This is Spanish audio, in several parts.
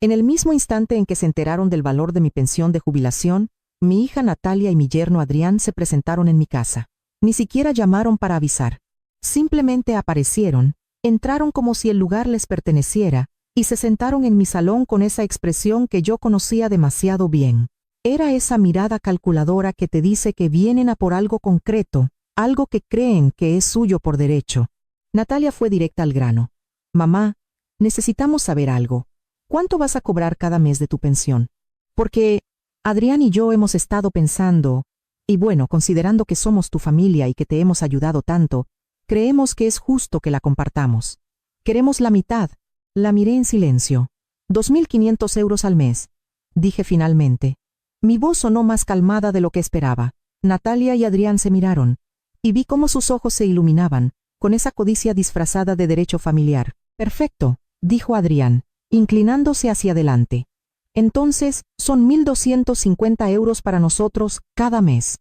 En el mismo instante en que se enteraron del valor de mi pensión de jubilación, mi hija Natalia y mi yerno Adrián se presentaron en mi casa. Ni siquiera llamaron para avisar. Simplemente aparecieron, entraron como si el lugar les perteneciera, y se sentaron en mi salón con esa expresión que yo conocía demasiado bien. Era esa mirada calculadora que te dice que vienen a por algo concreto, algo que creen que es suyo por derecho. Natalia fue directa al grano. Mamá, necesitamos saber algo. ¿Cuánto vas a cobrar cada mes de tu pensión? Porque Adrián y yo hemos estado pensando, y bueno, considerando que somos tu familia y que te hemos ayudado tanto, creemos que es justo que la compartamos. Queremos la mitad. La miré en silencio. 2.500 euros al mes, dije finalmente. Mi voz sonó más calmada de lo que esperaba. Natalia y Adrián se miraron, y vi cómo sus ojos se iluminaban, con esa codicia disfrazada de derecho familiar. Perfecto, dijo Adrián, inclinándose hacia adelante. Entonces, son 1.250 euros para nosotros cada mes.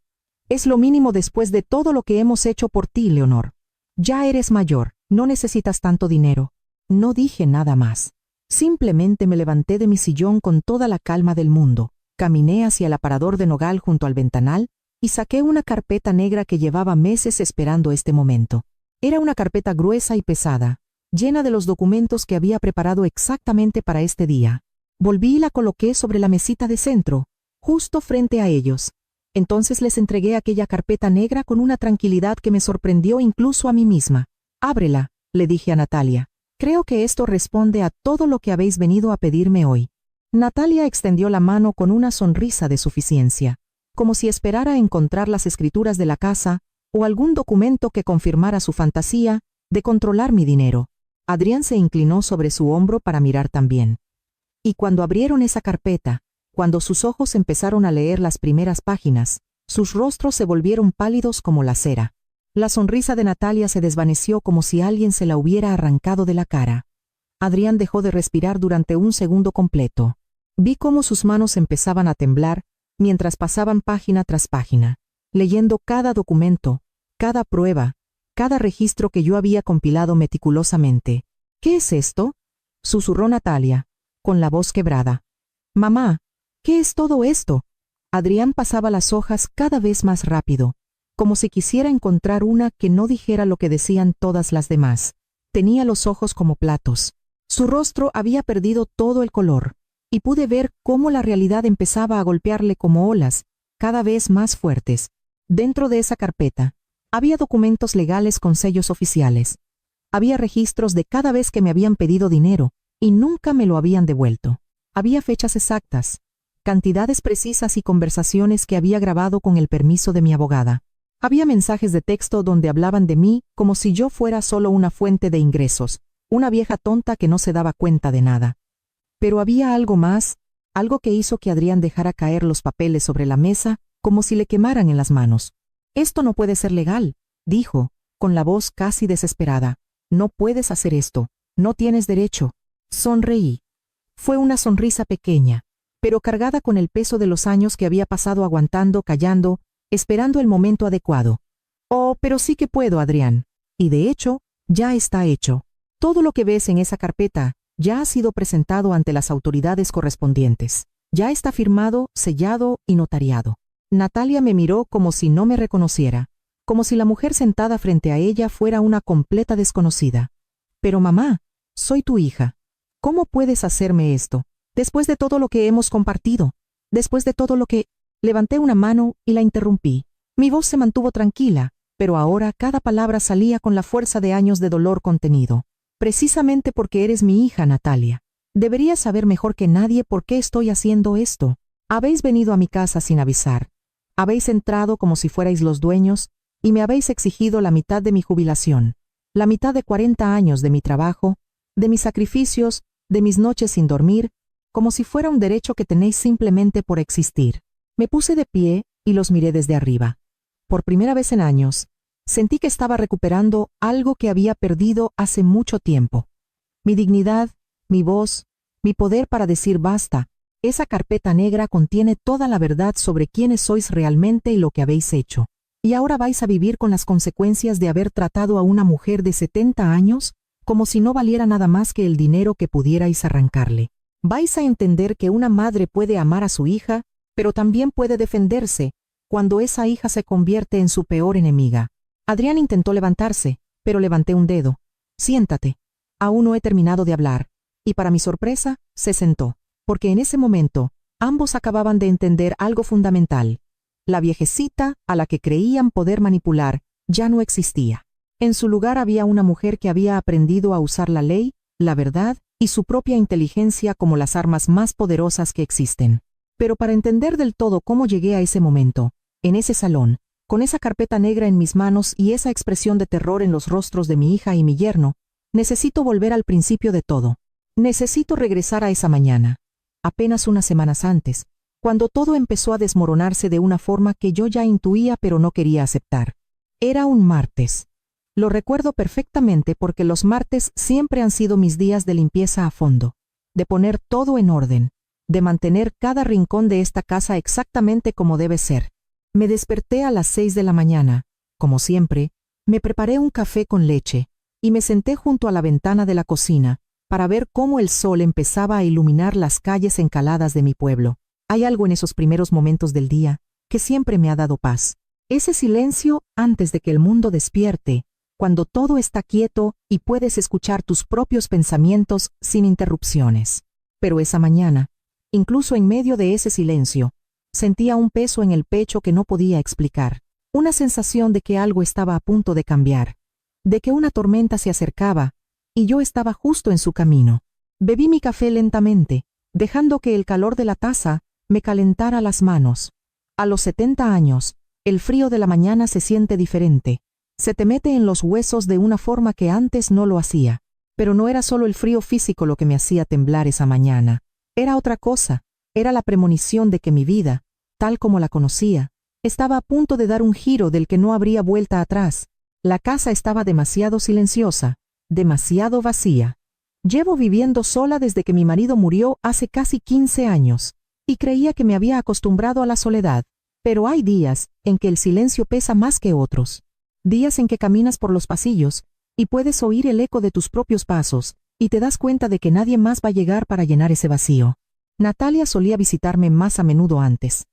Es lo mínimo después de todo lo que hemos hecho por ti, Leonor. Ya eres mayor, no necesitas tanto dinero. No dije nada más. Simplemente me levanté de mi sillón con toda la calma del mundo, caminé hacia el aparador de nogal junto al ventanal y saqué una carpeta negra que llevaba meses esperando este momento. Era una carpeta gruesa y pesada, llena de los documentos que había preparado exactamente para este día. Volví y la coloqué sobre la mesita de centro, justo frente a ellos. Entonces les entregué aquella carpeta negra con una tranquilidad que me sorprendió incluso a mí misma. Ábrela, le dije a Natalia. Creo que esto responde a todo lo que habéis venido a pedirme hoy. Natalia extendió la mano con una sonrisa de suficiencia, como si esperara encontrar las escrituras de la casa o algún documento que confirmara su fantasía de controlar mi dinero. Adrián se inclinó sobre su hombro para mirar también. Y cuando abrieron esa carpeta, cuando sus ojos empezaron a leer las primeras páginas, sus rostros se volvieron pálidos como la cera. La sonrisa de Natalia se desvaneció como si alguien se la hubiera arrancado de la cara. Adrián dejó de respirar durante un segundo completo. Vi cómo sus manos empezaban a temblar mientras pasaban página tras página, leyendo cada documento, cada prueba, cada registro que yo había compilado meticulosamente. ¿Qué es esto?, susurró Natalia, con la voz quebrada. Mamá, ¿qué es todo esto? Adrián pasaba las hojas cada vez más rápido, como si quisiera encontrar una que no dijera lo que decían todas las demás. Tenía los ojos como platos. Su rostro había perdido todo el color, y pude ver cómo la realidad empezaba a golpearle como olas, cada vez más fuertes. Dentro de esa carpeta, había documentos legales con sellos oficiales. Había registros de cada vez que me habían pedido dinero, y nunca me lo habían devuelto. Había fechas exactas, cantidades precisas y conversaciones que había grabado con el permiso de mi abogada. Había mensajes de texto donde hablaban de mí como si yo fuera solo una fuente de ingresos, una vieja tonta que no se daba cuenta de nada. Pero había algo más, algo que hizo que Adrián dejara caer los papeles sobre la mesa como si le quemaran en las manos. Esto no puede ser legal, dijo, con la voz casi desesperada. No puedes hacer esto, no tienes derecho. Sonreí. Fue una sonrisa pequeña, pero cargada con el peso de los años que había pasado aguantando, callando, esperando el momento adecuado. Oh, pero sí que puedo, Adrián. Y de hecho, ya está hecho. Todo lo que ves en esa carpeta ya ha sido presentado ante las autoridades correspondientes. Ya está firmado, sellado y notariado. Natalia me miró como si no me reconociera, como si la mujer sentada frente a ella fuera una completa desconocida. Pero mamá, soy tu hija. ¿Cómo puedes hacerme esto? Después de todo lo que hemos compartido, después de todo lo que... Levanté una mano y la interrumpí. Mi voz se mantuvo tranquila, pero ahora cada palabra salía con la fuerza de años de dolor contenido. Precisamente porque eres mi hija, Natalia. Deberías saber mejor que nadie por qué estoy haciendo esto. Habéis venido a mi casa sin avisar. Habéis entrado como si fuerais los dueños y me habéis exigido la mitad de mi jubilación, la mitad de 40 años de mi trabajo, de mis sacrificios, de mis noches sin dormir, como si fuera un derecho que tenéis simplemente por existir. Me puse de pie y los miré desde arriba. Por primera vez en años, sentí que estaba recuperando algo que había perdido hace mucho tiempo. Mi dignidad, mi voz, mi poder para decir basta. Esa carpeta negra contiene toda la verdad sobre quiénes sois realmente y lo que habéis hecho. ¿Y ahora vais a vivir con las consecuencias de haber tratado a una mujer de 70 años como si no valiera nada más que el dinero que pudierais arrancarle? vais a entender que una madre puede amar a su hija, pero también puede defenderse cuando esa hija se convierte en su peor enemiga. Adrián intentó levantarse, pero levanté un dedo. Siéntate. Aún no he terminado de hablar. Y para mi sorpresa, se sentó, porque en ese momento, ambos acababan de entender algo fundamental. La viejecita, a la que creían poder manipular, ya no existía. En su lugar había una mujer que había aprendido a usar la ley, la verdad y su propia inteligencia como las armas más poderosas que existen. Pero para entender del todo cómo llegué a ese momento, en ese salón, con esa carpeta negra en mis manos y esa expresión de terror en los rostros de mi hija y mi yerno, necesito volver al principio de todo. Necesito regresar a esa mañana, apenas unas semanas antes, cuando todo empezó a desmoronarse de una forma que yo ya intuía pero no quería aceptar. Era un martes. Lo recuerdo perfectamente porque los martes siempre han sido mis días de limpieza a fondo, de poner todo en orden, de mantener cada rincón de esta casa exactamente como debe ser. Me desperté a las 6 de la mañana, como siempre, me preparé un café con leche y me senté junto a la ventana de la cocina para ver cómo el sol empezaba a iluminar las calles encaladas de mi pueblo. Hay algo en esos primeros momentos del día que siempre me ha dado paz. Ese silencio antes de que el mundo despierte, cuando todo está quieto y puedes escuchar tus propios pensamientos sin interrupciones. Pero esa mañana, incluso en medio de ese silencio, sentía un peso en el pecho que no podía explicar. Una sensación de que algo estaba a punto de cambiar, de que una tormenta se acercaba y yo estaba justo en su camino. Bebí mi café lentamente, dejando que el calor de la taza me calentara las manos. A los 70 años, el frío de la mañana se siente diferente. Se te mete en los huesos de una forma que antes no lo hacía. Pero no era solo el frío físico lo que me hacía temblar esa mañana. Era otra cosa. Era la premonición de que mi vida, tal como la conocía, estaba a punto de dar un giro del que no habría vuelta atrás. La casa estaba demasiado silenciosa, demasiado vacía. Llevo viviendo sola desde que mi marido murió hace casi 15 años, y creía que me había acostumbrado a la soledad. Pero hay días en que el silencio pesa más que otros. Días en que caminas por los pasillos y puedes oír el eco de tus propios pasos y te das cuenta de que nadie más va a llegar para llenar ese vacío. Natalia solía visitarme más a menudo antes.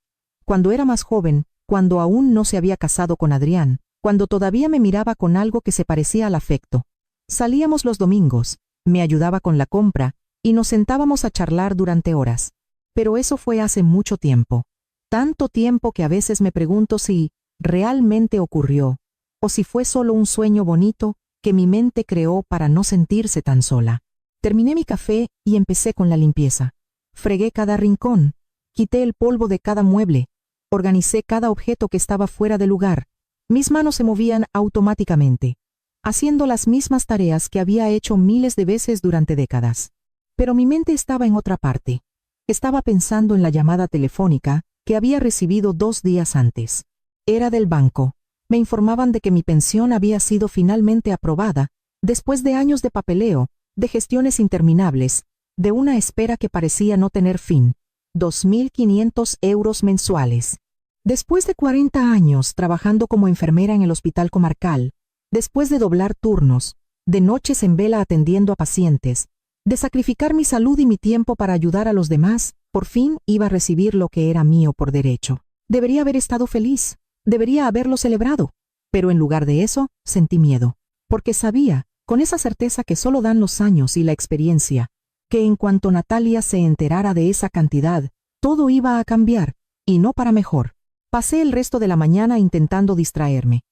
Cuando era más joven, cuando aún no se había casado con Adrián, cuando todavía me miraba con algo que se parecía al afecto. Salíamos los domingos, me ayudaba con la compra y nos sentábamos a charlar durante horas. Pero eso fue hace mucho tiempo. Tanto tiempo que a veces me pregunto si realmente ocurrió, o si fue solo un sueño bonito que mi mente creó para no sentirse tan sola. Terminé mi café y empecé con la limpieza. Fregué cada rincón, quité el polvo de cada mueble, organicé cada objeto que estaba fuera de lugar. Mis manos se movían automáticamente, haciendo las mismas tareas que había hecho miles de veces durante décadas. Pero mi mente estaba en otra parte. Estaba pensando en la llamada telefónica que había recibido 2 días antes. Era del banco. Me informaban de que mi pensión había sido finalmente aprobada, después de años de papeleo, de gestiones interminables, de una espera que parecía no tener fin. 2.500 euros mensuales. Después de 40 años trabajando como enfermera en el hospital comarcal, después de doblar turnos, de noches en vela atendiendo a pacientes, de sacrificar mi salud y mi tiempo para ayudar a los demás, por fin iba a recibir lo que era mío por derecho. Debería haber estado feliz, debería haberlo celebrado, pero en lugar de eso, sentí miedo, porque sabía, con esa certeza que solo dan los años y la experiencia, que en cuanto Natalia se enterara de esa cantidad, todo iba a cambiar, y no para mejor. Pasé el resto de la mañana intentando distraerme.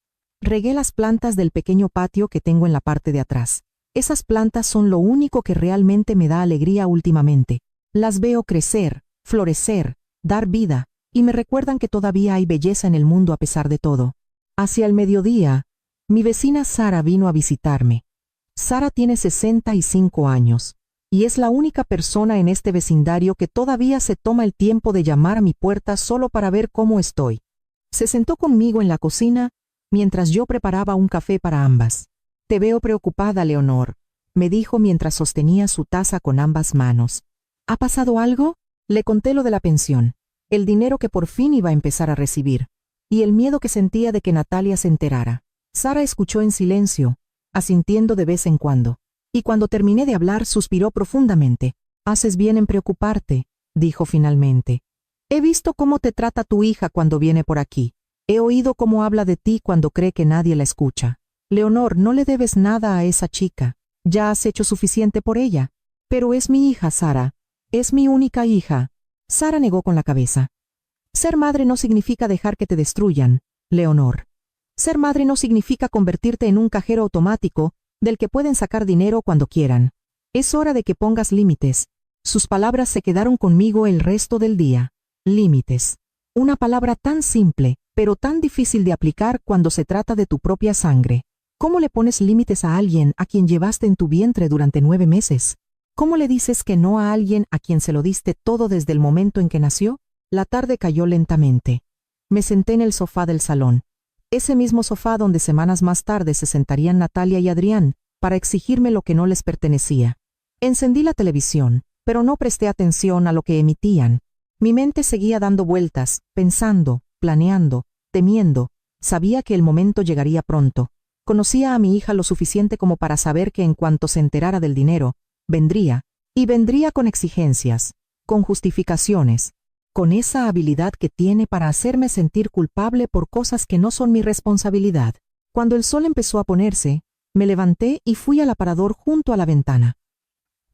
Regué las plantas del pequeño patio que tengo en la parte de atrás. Esas plantas son lo único que realmente me da alegría últimamente. Las veo crecer, florecer, dar vida, y me recuerdan que todavía hay belleza en el mundo a pesar de todo. Hacia el mediodía, mi vecina Sara vino a visitarme. Sara tiene 65 años, y es la única persona en este vecindario que todavía se toma el tiempo de llamar a mi puerta solo para ver cómo estoy. Se sentó conmigo en la cocina mientras yo preparaba un café para ambas. «Te veo preocupada, Leonor», me dijo mientras sostenía su taza con ambas manos. «¿Ha pasado algo?». Le conté lo de la pensión, el dinero que por fin iba a empezar a recibir, y el miedo que sentía de que Natalia se enterara. Sara escuchó en silencio, asintiendo de vez en cuando, y cuando terminé de hablar suspiró profundamente. Haces bien en preocuparte, dijo finalmente. He visto cómo te trata tu hija cuando viene por aquí. He oído cómo habla de ti cuando cree que nadie la escucha. Leonor, no le debes nada a esa chica. Ya has hecho suficiente por ella. Pero es mi hija, Sara. Es mi única hija. Sara negó con la cabeza. Ser madre no significa dejar que te destruyan, Leonor. Ser madre no significa convertirte en un cajero automático del que pueden sacar dinero cuando quieran. Es hora de que pongas límites. Sus palabras se quedaron conmigo el resto del día. Límites. Una palabra tan simple, pero tan difícil de aplicar cuando se trata de tu propia sangre. ¿Cómo le pones límites a alguien a quien llevaste en tu vientre durante 9 meses? ¿Cómo le dices que no a alguien a quien se lo diste todo desde el momento en que nació? La tarde cayó lentamente. Me senté en el sofá del salón. Ese mismo sofá donde semanas más tarde se sentarían Natalia y Adrián para exigirme lo que no les pertenecía. Encendí la televisión, pero no presté atención a lo que emitían. Mi mente seguía dando vueltas, pensando, planeando, temiendo. Sabía que el momento llegaría pronto. Conocía a mi hija lo suficiente como para saber que en cuanto se enterara del dinero, vendría, y vendría con exigencias, con justificaciones, con esa habilidad que tiene para hacerme sentir culpable por cosas que no son mi responsabilidad. Cuando el sol empezó a ponerse, me levanté y fui al aparador junto a la ventana.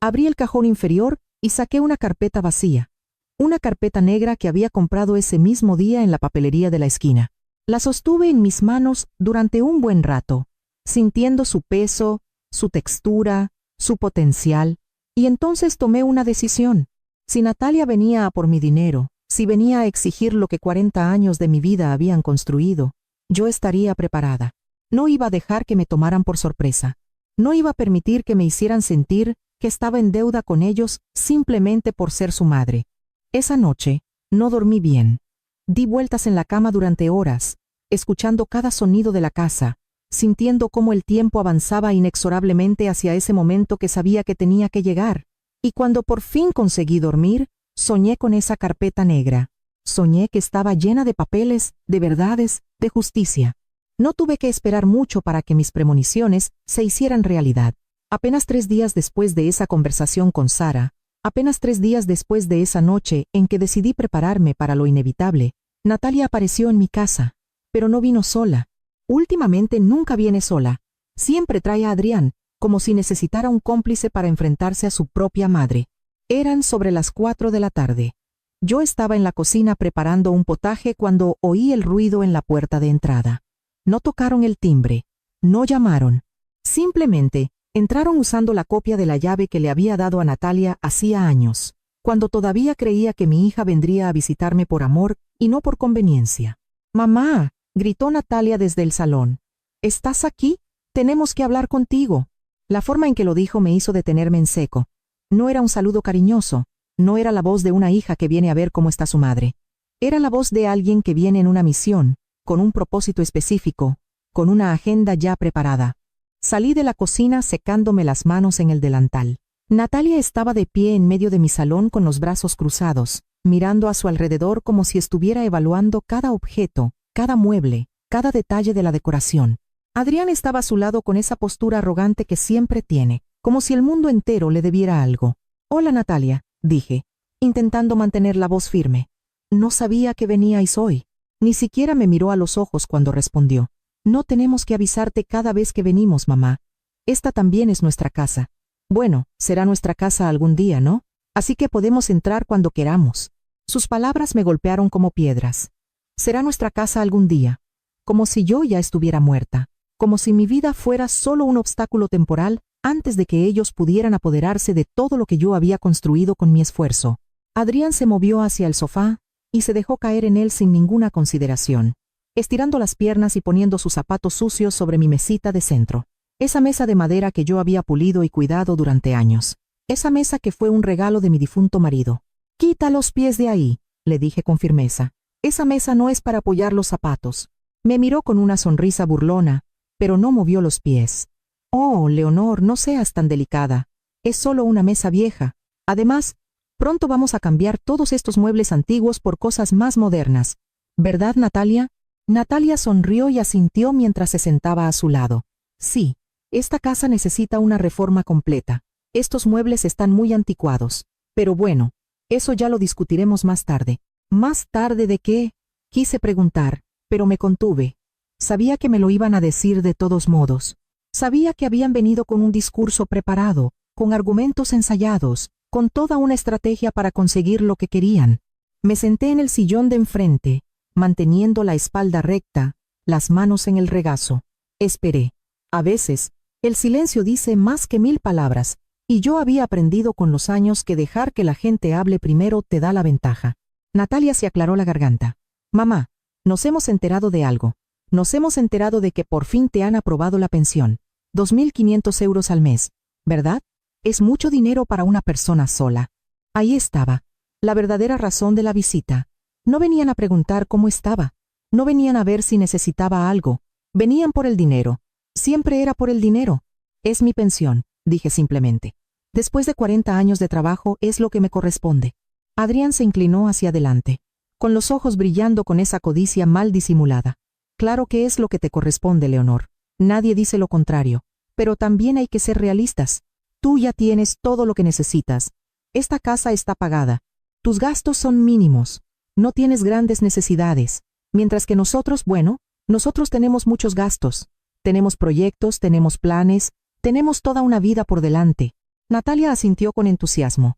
Abrí el cajón inferior y saqué una carpeta vacía, una carpeta negra que había comprado ese mismo día en la papelería de la esquina. La sostuve en mis manos durante un buen rato, sintiendo su peso, su textura, su potencial, y entonces tomé una decisión. Si Natalia venía a por mi dinero, si venía a exigir lo que 40 años de mi vida habían construido, yo estaría preparada. No iba a dejar que me tomaran por sorpresa. No iba a permitir que me hicieran sentir que estaba en deuda con ellos simplemente por ser su madre. Esa noche, no dormí bien. Di vueltas en la cama durante horas, escuchando cada sonido de la casa, sintiendo cómo el tiempo avanzaba inexorablemente hacia ese momento que sabía que tenía que llegar. Y cuando por fin conseguí dormir, soñé con esa carpeta negra. Soñé que estaba llena de papeles, de verdades, de justicia. No tuve que esperar mucho para que mis premoniciones se hicieran realidad. Apenas 3 días después de esa conversación con Sara, apenas 3 días después de esa noche en que decidí prepararme para lo inevitable, Natalia apareció en mi casa. Pero no vino sola. Últimamente nunca viene sola. Siempre trae a Adrián, como si necesitara un cómplice para enfrentarse a su propia madre. Eran sobre las 4 de la tarde. Yo estaba en la cocina preparando un potaje cuando oí el ruido en la puerta de entrada. No tocaron el timbre. No llamaron. Simplemente entraron usando la copia de la llave que le había dado a Natalia hacía años, cuando todavía creía que mi hija vendría a visitarme por amor y no por conveniencia. «Mamá», gritó Natalia desde el salón. «¿Estás aquí? Tenemos que hablar contigo». La forma en que lo dijo me hizo detenerme en seco. No era un saludo cariñoso, no era la voz de una hija que viene a ver cómo está su madre. Era la voz de alguien que viene en una misión, con un propósito específico, con una agenda ya preparada. Salí de la cocina secándome las manos en el delantal. Natalia estaba de pie en medio de mi salón con los brazos cruzados, mirando a su alrededor como si estuviera evaluando cada objeto, cada mueble, cada detalle de la decoración. Adrián estaba a su lado con esa postura arrogante que siempre tiene, como si el mundo entero le debiera algo. «Hola, Natalia», dije, intentando mantener la voz firme. No sabía que veníais hoy. Ni siquiera me miró a los ojos cuando respondió. «No tenemos que avisarte cada vez que venimos, mamá. Esta también es nuestra casa. Bueno, será nuestra casa algún día, ¿no? Así que podemos entrar cuando queramos». Sus palabras me golpearon como piedras. Será nuestra casa algún día. Como si yo ya estuviera muerta. Como si mi vida fuera solo un obstáculo temporal antes de que ellos pudieran apoderarse de todo lo que yo había construido con mi esfuerzo. Adrián se movió hacia el sofá y se dejó caer en él sin ninguna consideración, estirando las piernas y poniendo sus zapatos sucios sobre mi mesita de centro. Esa mesa de madera que yo había pulido y cuidado durante años. Esa mesa que fue un regalo de mi difunto marido. «Quita los pies de ahí», le dije con firmeza. «Esa mesa no es para apoyar los zapatos». Me miró con una sonrisa burlona, pero no movió los pies. «Oh, Leonor, no seas tan delicada. Es solo una mesa vieja. Además, pronto vamos a cambiar todos estos muebles antiguos por cosas más modernas. ¿Verdad, Natalia?» Natalia sonrió y asintió mientras se sentaba a su lado. «Sí, esta casa necesita una reforma completa. Estos muebles están muy anticuados. Pero bueno, eso ya lo discutiremos más tarde. ¿Más tarde de qué? Quise preguntar, pero me contuve. Sabía que me lo iban a decir de todos modos. Sabía que habían venido con un discurso preparado, con argumentos ensayados, con toda una estrategia para conseguir lo que querían. Me senté en el sillón de enfrente, manteniendo la espalda recta, las manos en el regazo. Esperé. A veces, el silencio dice más que 1000 palabras, y yo había aprendido con los años que dejar que la gente hable primero te da la ventaja. Natalia se aclaró la garganta. Mamá, nos hemos enterado de algo. Nos hemos enterado de que por fin te han aprobado la pensión. 2.500 euros al mes, ¿verdad? Es mucho dinero para una persona sola. Ahí estaba, la verdadera razón de la visita. No venían a preguntar cómo estaba. No venían a ver si necesitaba algo. Venían por el dinero. Siempre era por el dinero. Es mi pensión, dije simplemente. Después de 40 años de trabajo es lo que me corresponde. Adrián se inclinó hacia adelante, con los ojos brillando con esa codicia mal disimulada. Claro que es lo que te corresponde, Leonor. Nadie dice lo contrario. Pero también hay que ser realistas. Tú ya tienes todo lo que necesitas. Esta casa está pagada. Tus gastos son mínimos. No tienes grandes necesidades. Mientras que nosotros, bueno, nosotros tenemos muchos gastos. Tenemos proyectos, tenemos planes, tenemos toda una vida por delante. Natalia asintió con entusiasmo.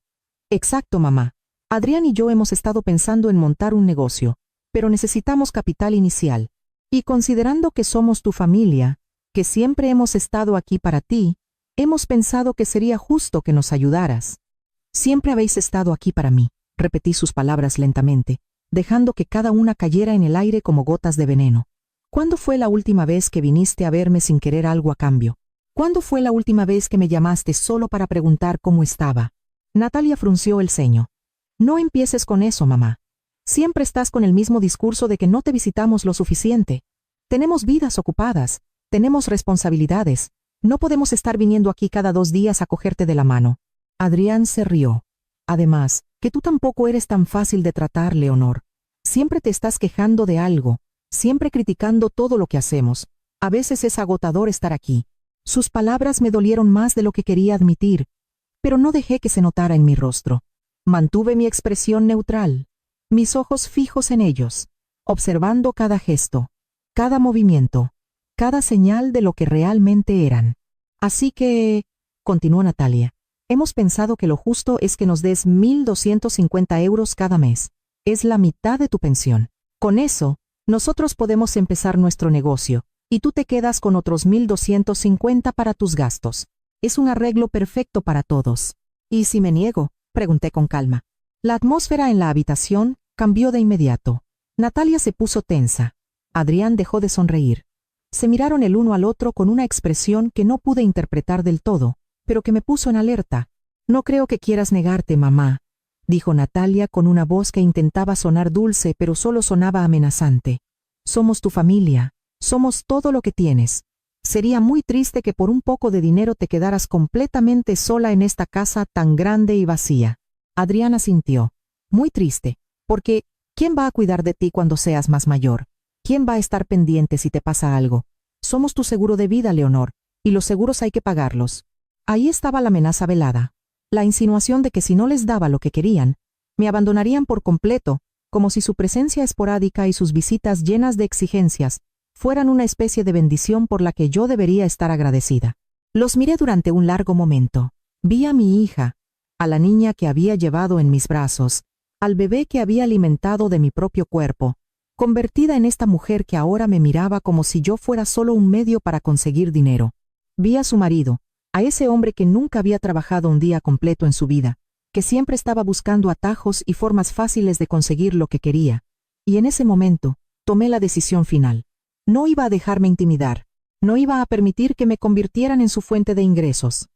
Exacto, mamá. Adrián y yo hemos estado pensando en montar un negocio, pero necesitamos capital inicial. Y considerando que somos tu familia, que siempre hemos estado aquí para ti, hemos pensado que sería justo que nos ayudaras. Siempre habéis estado aquí para mí, repetí sus palabras lentamente, dejando que cada una cayera en el aire como gotas de veneno. ¿Cuándo fue la última vez que viniste a verme sin querer algo a cambio? ¿Cuándo fue la última vez que me llamaste solo para preguntar cómo estaba? Natalia frunció el ceño. No empieces con eso, mamá. Siempre estás con el mismo discurso de que no te visitamos lo suficiente. Tenemos vidas ocupadas, tenemos responsabilidades. No podemos estar viniendo aquí cada 2 días a cogerte de la mano. Adrián se rió. Además, que tú tampoco eres tan fácil de tratar, Leonor. Siempre te estás quejando de algo, siempre criticando todo lo que hacemos. A veces es agotador estar aquí. Sus palabras me dolieron más de lo que quería admitir, pero no dejé que se notara en mi rostro. Mantuve mi expresión neutral, mis ojos fijos en ellos, observando cada gesto, cada movimiento, cada señal de lo que realmente eran. Así que, continuó Natalia, hemos pensado que lo justo es que nos des 1.250 euros cada mes. Es la mitad de tu pensión. Con eso, nosotros podemos empezar nuestro negocio, y tú te quedas con otros 1.250 para tus gastos. Es un arreglo perfecto para todos. ¿Y si me niego?, pregunté con calma. La atmósfera en la habitación cambió de inmediato. Natalia se puso tensa. Adrián dejó de sonreír. Se miraron el uno al otro con una expresión que no pude interpretar del todo, pero que me puso en alerta. No creo que quieras negarte, mamá, dijo Natalia con una voz que intentaba sonar dulce pero solo sonaba amenazante. Somos tu familia, somos todo lo que tienes. Sería muy triste que por un poco de dinero te quedaras completamente sola en esta casa tan grande y vacía. Adrián asintió. Muy triste, porque ¿quién va a cuidar de ti cuando seas más mayor? ¿Quién va a estar pendiente si te pasa algo? Somos tu seguro de vida, Leonor, y los seguros hay que pagarlos. Ahí estaba la amenaza velada, la insinuación de que si no les daba lo que querían, me abandonarían por completo, como si su presencia esporádica y sus visitas llenas de exigencias fueran una especie de bendición por la que yo debería estar agradecida. Los miré durante un largo momento. Vi a mi hija, a la niña que había llevado en mis brazos, al bebé que había alimentado de mi propio cuerpo, convertida en esta mujer que ahora me miraba como si yo fuera solo un medio para conseguir dinero. Vi a su marido, a ese hombre que nunca había trabajado un día completo en su vida, que siempre estaba buscando atajos y formas fáciles de conseguir lo que quería, y en ese momento, tomé la decisión final. No iba a dejarme intimidar, no iba a permitir que me convirtieran en su fuente de ingresos.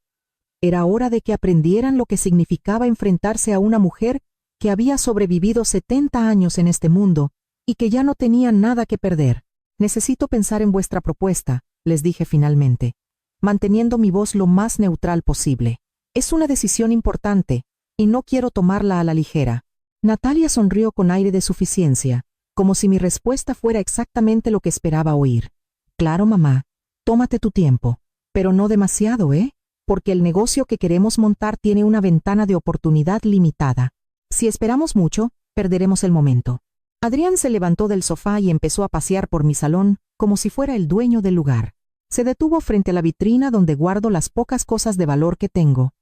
Era hora de que aprendieran lo que significaba enfrentarse a una mujer que había sobrevivido 70 años en este mundo y que ya no tenía nada que perder. Necesito pensar en vuestra propuesta, les dije finalmente, manteniendo mi voz lo más neutral posible. Es una decisión importante, y no quiero tomarla a la ligera. Natalia sonrió con aire de suficiencia, como si mi respuesta fuera exactamente lo que esperaba oír. Claro, mamá, tómate tu tiempo, pero no demasiado, ¿eh? porque el negocio que queremos montar tiene una ventana de oportunidad limitada. Si esperamos mucho, perderemos el momento. Adrián se levantó del sofá y empezó a pasear por mi salón como si fuera el dueño del lugar. Se detuvo frente a la vitrina donde guardo las pocas cosas de valor que tengo.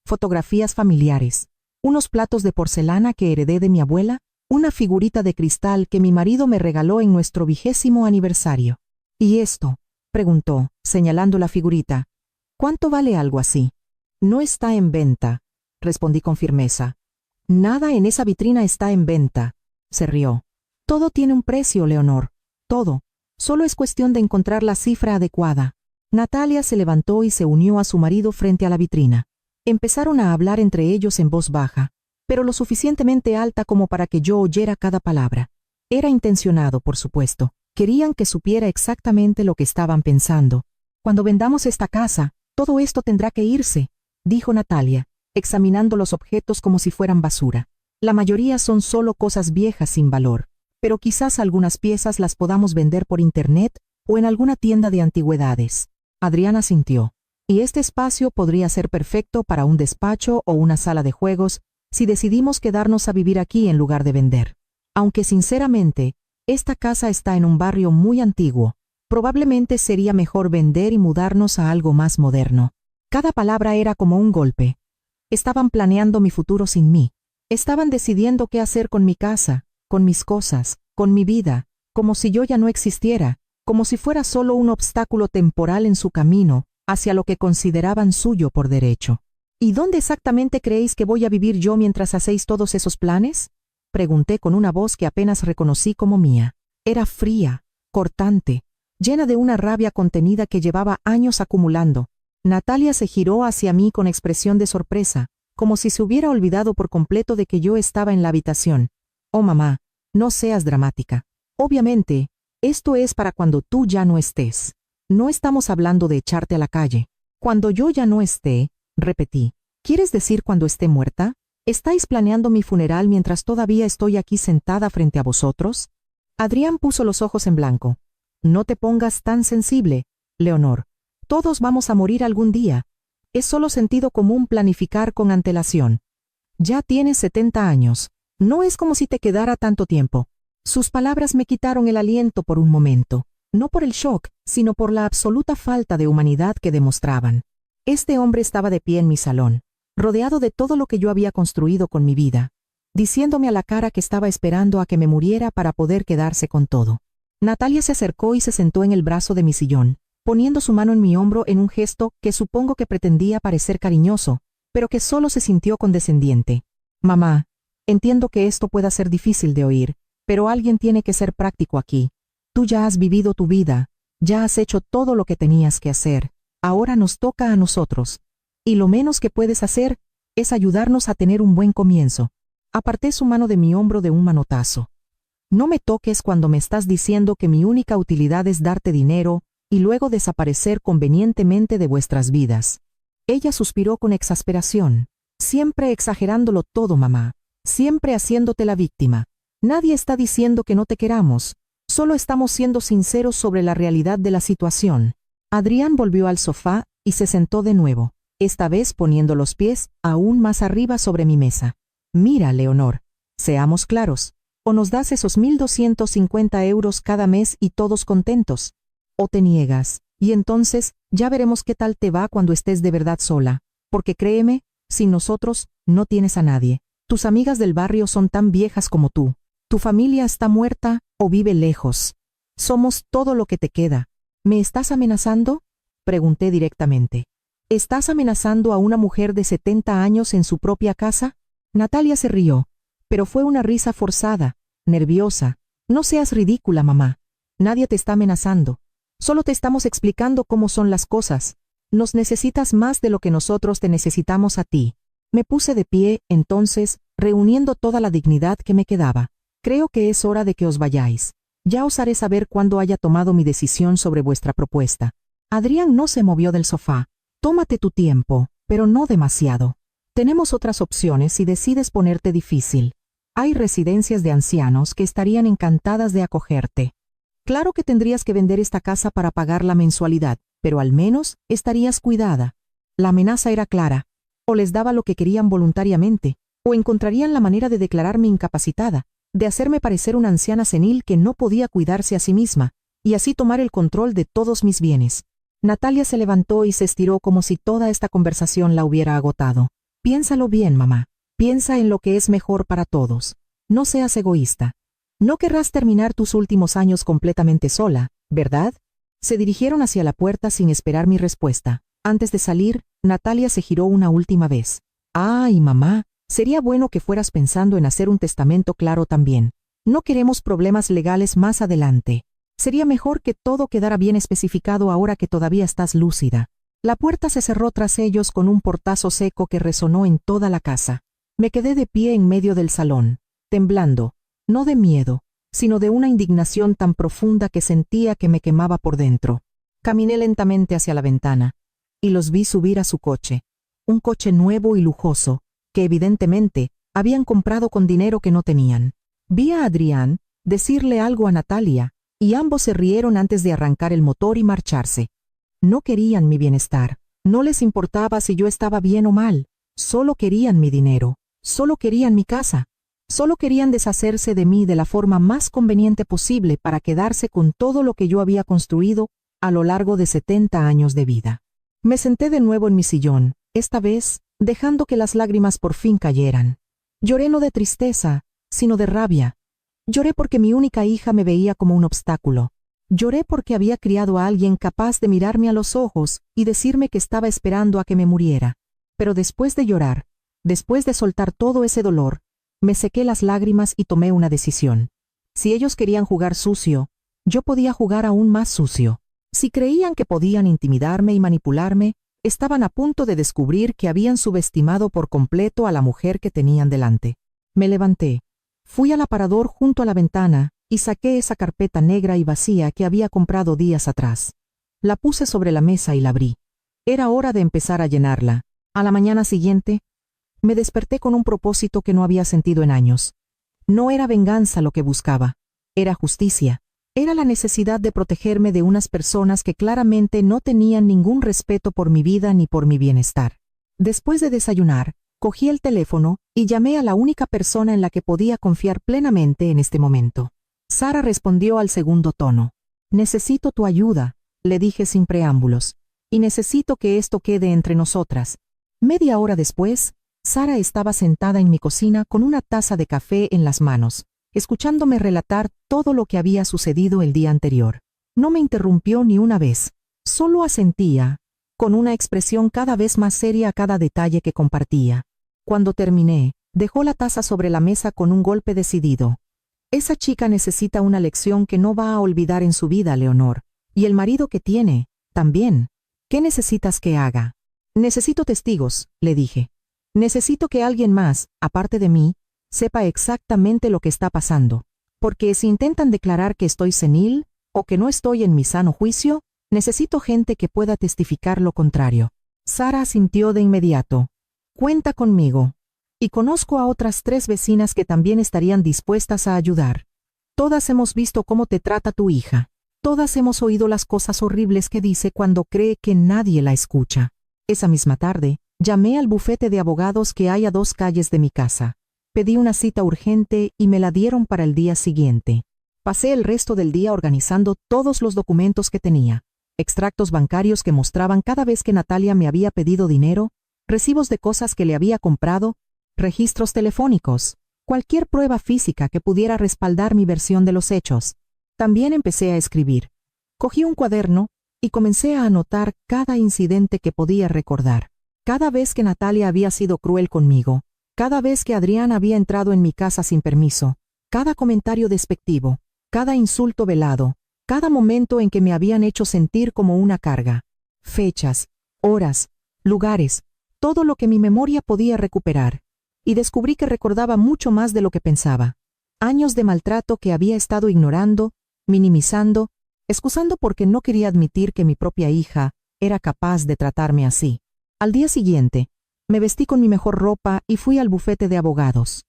Fotografías familiares, unos platos de porcelana que heredé de mi abuela, una figurita de cristal que mi marido me regaló en nuestro 20º aniversario. ¿Y esto?, preguntó, señalando la figurita. ¿Cuánto vale algo así? No está en venta, respondí con firmeza. Nada en esa vitrina está en venta, se rió. Todo tiene un precio, Leonor, todo. Solo es cuestión de encontrar la cifra adecuada. Natalia se levantó y se unió a su marido frente a la vitrina. Empezaron a hablar entre ellos en voz baja, pero lo suficientemente alta como para que yo oyera cada palabra. Era intencionado, por supuesto. Querían que supiera exactamente lo que estaban pensando. Cuando vendamos esta casa, todo esto tendrá que irse, dijo Natalia, examinando los objetos como si fueran basura. La mayoría son solo cosas viejas sin valor, pero quizás algunas piezas las podamos vender por internet o en alguna tienda de antigüedades. Adrián asintió. Y este espacio podría ser perfecto para un despacho o una sala de juegos si decidimos quedarnos a vivir aquí en lugar de vender. Aunque sinceramente, esta casa está en un barrio muy antiguo. Probablemente sería mejor vender y mudarnos a algo más moderno. Cada palabra era como un golpe. Estaban planeando mi futuro sin mí. Estaban decidiendo qué hacer con mi casa, con mis cosas, con mi vida, como si yo ya no existiera, como si fuera solo un obstáculo temporal en su camino hacia lo que consideraban suyo por derecho. ¿Y dónde exactamente creéis que voy a vivir yo mientras hacéis todos esos planes?, pregunté con una voz que apenas reconocí como mía. Era fría, cortante, llena de una rabia contenida que llevaba años acumulando. Natalia se giró hacia mí con expresión de sorpresa, como si se hubiera olvidado por completo de que yo estaba en la habitación. Oh, mamá, no seas dramática. Obviamente, esto es para cuando tú ya no estés. No estamos hablando de echarte a la calle. Cuando yo ya no esté, repetí. ¿Quieres decir cuando esté muerta? ¿Estáis planeando mi funeral mientras todavía estoy aquí sentada frente a vosotros? Adrián puso los ojos en blanco. No te pongas tan sensible, Leonor. Todos vamos a morir algún día. Es solo sentido común planificar con antelación. Ya tienes 70 años. No es como si te quedara tanto tiempo. Sus palabras me quitaron el aliento por un momento. No por el shock, sino por la absoluta falta de humanidad que demostraban. Este hombre estaba de pie en mi salón, rodeado de todo lo que yo había construido con mi vida, diciéndome a la cara que estaba esperando a que me muriera para poder quedarse con todo. Natalia se acercó y se sentó en el brazo de mi sillón, poniendo su mano en mi hombro en un gesto que supongo que pretendía parecer cariñoso, pero que solo se sintió condescendiente. Mamá, entiendo que esto pueda ser difícil de oír, pero alguien tiene que ser práctico aquí. Tú ya has vivido tu vida, ya has hecho todo lo que tenías que hacer. Ahora nos toca a nosotros. Y lo menos que puedes hacer es ayudarnos a tener un buen comienzo. Aparté su mano de mi hombro de un manotazo. No me toques cuando me estás diciendo que mi única utilidad es darte dinero y luego desaparecer convenientemente de vuestras vidas. Ella suspiró con exasperación. Siempre exagerándolo todo, mamá. Siempre haciéndote la víctima. Nadie está diciendo que no te queramos. Solo estamos siendo sinceros sobre la realidad de la situación. Adrián volvió al sofá y se sentó de nuevo, esta vez poniendo los pies aún más arriba sobre mi mesa. Mira, Leonor, seamos claros. O nos das esos 1.250 euros cada mes y todos contentos. O te niegas, y entonces ya veremos qué tal te va cuando estés de verdad sola. Porque créeme, sin nosotros no tienes a nadie. Tus amigas del barrio son tan viejas como tú. Tu familia está muerta o vive lejos. Somos todo lo que te queda. ¿Me estás amenazando?, pregunté directamente. ¿Estás amenazando a una mujer de 70 años en su propia casa? Natalia se rió, pero fue una risa forzada, nerviosa. No seas ridícula, mamá. Nadie te está amenazando. Solo te estamos explicando cómo son las cosas. Nos necesitas más de lo que nosotros te necesitamos a ti. Me puse de pie, entonces, reuniendo toda la dignidad que me quedaba. Creo que es hora de que os vayáis. Ya os haré saber cuándo haya tomado mi decisión sobre vuestra propuesta. Adrián no se movió del sofá. Tómate tu tiempo, pero no demasiado. Tenemos otras opciones si decides ponerte difícil. Hay residencias de ancianos que estarían encantadas de acogerte. Claro que tendrías que vender esta casa para pagar la mensualidad, pero al menos estarías cuidada. La amenaza era clara. O les daba lo que querían voluntariamente, o encontrarían la manera de declararme incapacitada, de hacerme parecer una anciana senil que no podía cuidarse a sí misma, y así tomar el control de todos mis bienes. Natalia se levantó y se estiró como si toda esta conversación la hubiera agotado. Piénsalo bien, mamá. Piensa en lo que es mejor para todos. No seas egoísta. No querrás terminar tus últimos años completamente sola, ¿verdad? Se dirigieron hacia la puerta sin esperar mi respuesta. Antes de salir, Natalia se giró una última vez. Ay, mamá, sería bueno que fueras pensando en hacer un testamento claro también. No queremos problemas legales más adelante. Sería mejor que todo quedara bien especificado ahora que todavía estás lúcida. La puerta se cerró tras ellos con un portazo seco que resonó en toda la casa. Me quedé de pie en medio del salón, temblando, no de miedo, sino de una indignación tan profunda que sentía que me quemaba por dentro. Caminé lentamente hacia la ventana, y los vi subir a su coche, un coche nuevo y lujoso, que evidentemente habían comprado con dinero que no tenían. Vi a Adrián decirle algo a Natalia, y ambos se rieron antes de arrancar el motor y marcharse. No querían mi bienestar, no les importaba si yo estaba bien o mal, solo querían mi dinero, solo querían mi casa, solo querían deshacerse de mí de la forma más conveniente posible para quedarse con todo lo que yo había construido a lo largo de 70 años de vida. Me senté de nuevo en mi sillón, esta vez dejando que las lágrimas por fin cayeran. Lloré no de tristeza, sino de rabia. Lloré porque mi única hija me veía como un obstáculo. Lloré porque había criado a alguien capaz de mirarme a los ojos y decirme que estaba esperando a que me muriera. Pero después de llorar, después de soltar todo ese dolor, me sequé las lágrimas y tomé una decisión. Si ellos querían jugar sucio, yo podía jugar aún más sucio. Si creían que podían intimidarme y manipularme, estaban a punto de descubrir que habían subestimado por completo a la mujer que tenían delante. Me levanté. Fui al aparador junto a la ventana y saqué esa carpeta negra y vacía que había comprado días atrás. La puse sobre la mesa y la abrí. Era hora de empezar a llenarla. A la mañana siguiente, me desperté con un propósito que no había sentido en años. No era venganza lo que buscaba, era justicia. Era la necesidad de protegerme de unas personas que claramente no tenían ningún respeto por mi vida ni por mi bienestar. Después de desayunar, cogí el teléfono y llamé a la única persona en la que podía confiar plenamente en este momento. Sara respondió al segundo tono. Necesito tu ayuda, le dije sin preámbulos, y necesito que esto quede entre nosotras. Media hora después, Sara estaba sentada en mi cocina con una taza de café en las manos, escuchándome relatar todo lo que había sucedido el día anterior. No me interrumpió ni una vez, solo asentía, con una expresión cada vez más seria a cada detalle que compartía. Cuando terminé, dejó la taza sobre la mesa con un golpe decidido. Esa chica necesita una lección que no va a olvidar en su vida, Leonor. Y el marido que tiene, también. ¿Qué necesitas que haga? Necesito testigos, le dije. Necesito que alguien más, aparte de mí, sepa exactamente lo que está pasando. Porque si intentan declarar que estoy senil, o que no estoy en mi sano juicio, necesito gente que pueda testificar lo contrario. Sara asintió de inmediato. Cuenta conmigo. Y conozco a otras 3 vecinas que también estarían dispuestas a ayudar. Todas hemos visto cómo te trata tu hija. Todas hemos oído las cosas horribles que dice cuando cree que nadie la escucha. Esa misma tarde, llamé al bufete de abogados que hay a 2 calles de mi casa. Pedí una cita urgente y me la dieron para el día siguiente. Pasé el resto del día organizando todos los documentos que tenía. Extractos bancarios que mostraban cada vez que Natalia me había pedido dinero, recibos de cosas que le había comprado, registros telefónicos, cualquier prueba física que pudiera respaldar mi versión de los hechos. También empecé a escribir. Cogí un cuaderno y comencé a anotar cada incidente que podía recordar. Cada vez que Natalia había sido cruel conmigo, cada vez que Adrián había entrado en mi casa sin permiso, cada comentario despectivo, cada insulto velado, cada momento en que me habían hecho sentir como una carga. Fechas, horas, lugares, todo lo que mi memoria podía recuperar. Y descubrí que recordaba mucho más de lo que pensaba. Años de maltrato que había estado ignorando, minimizando, excusando porque no quería admitir que mi propia hija era capaz de tratarme así. Al día siguiente, me vestí con mi mejor ropa y fui al bufete de abogados.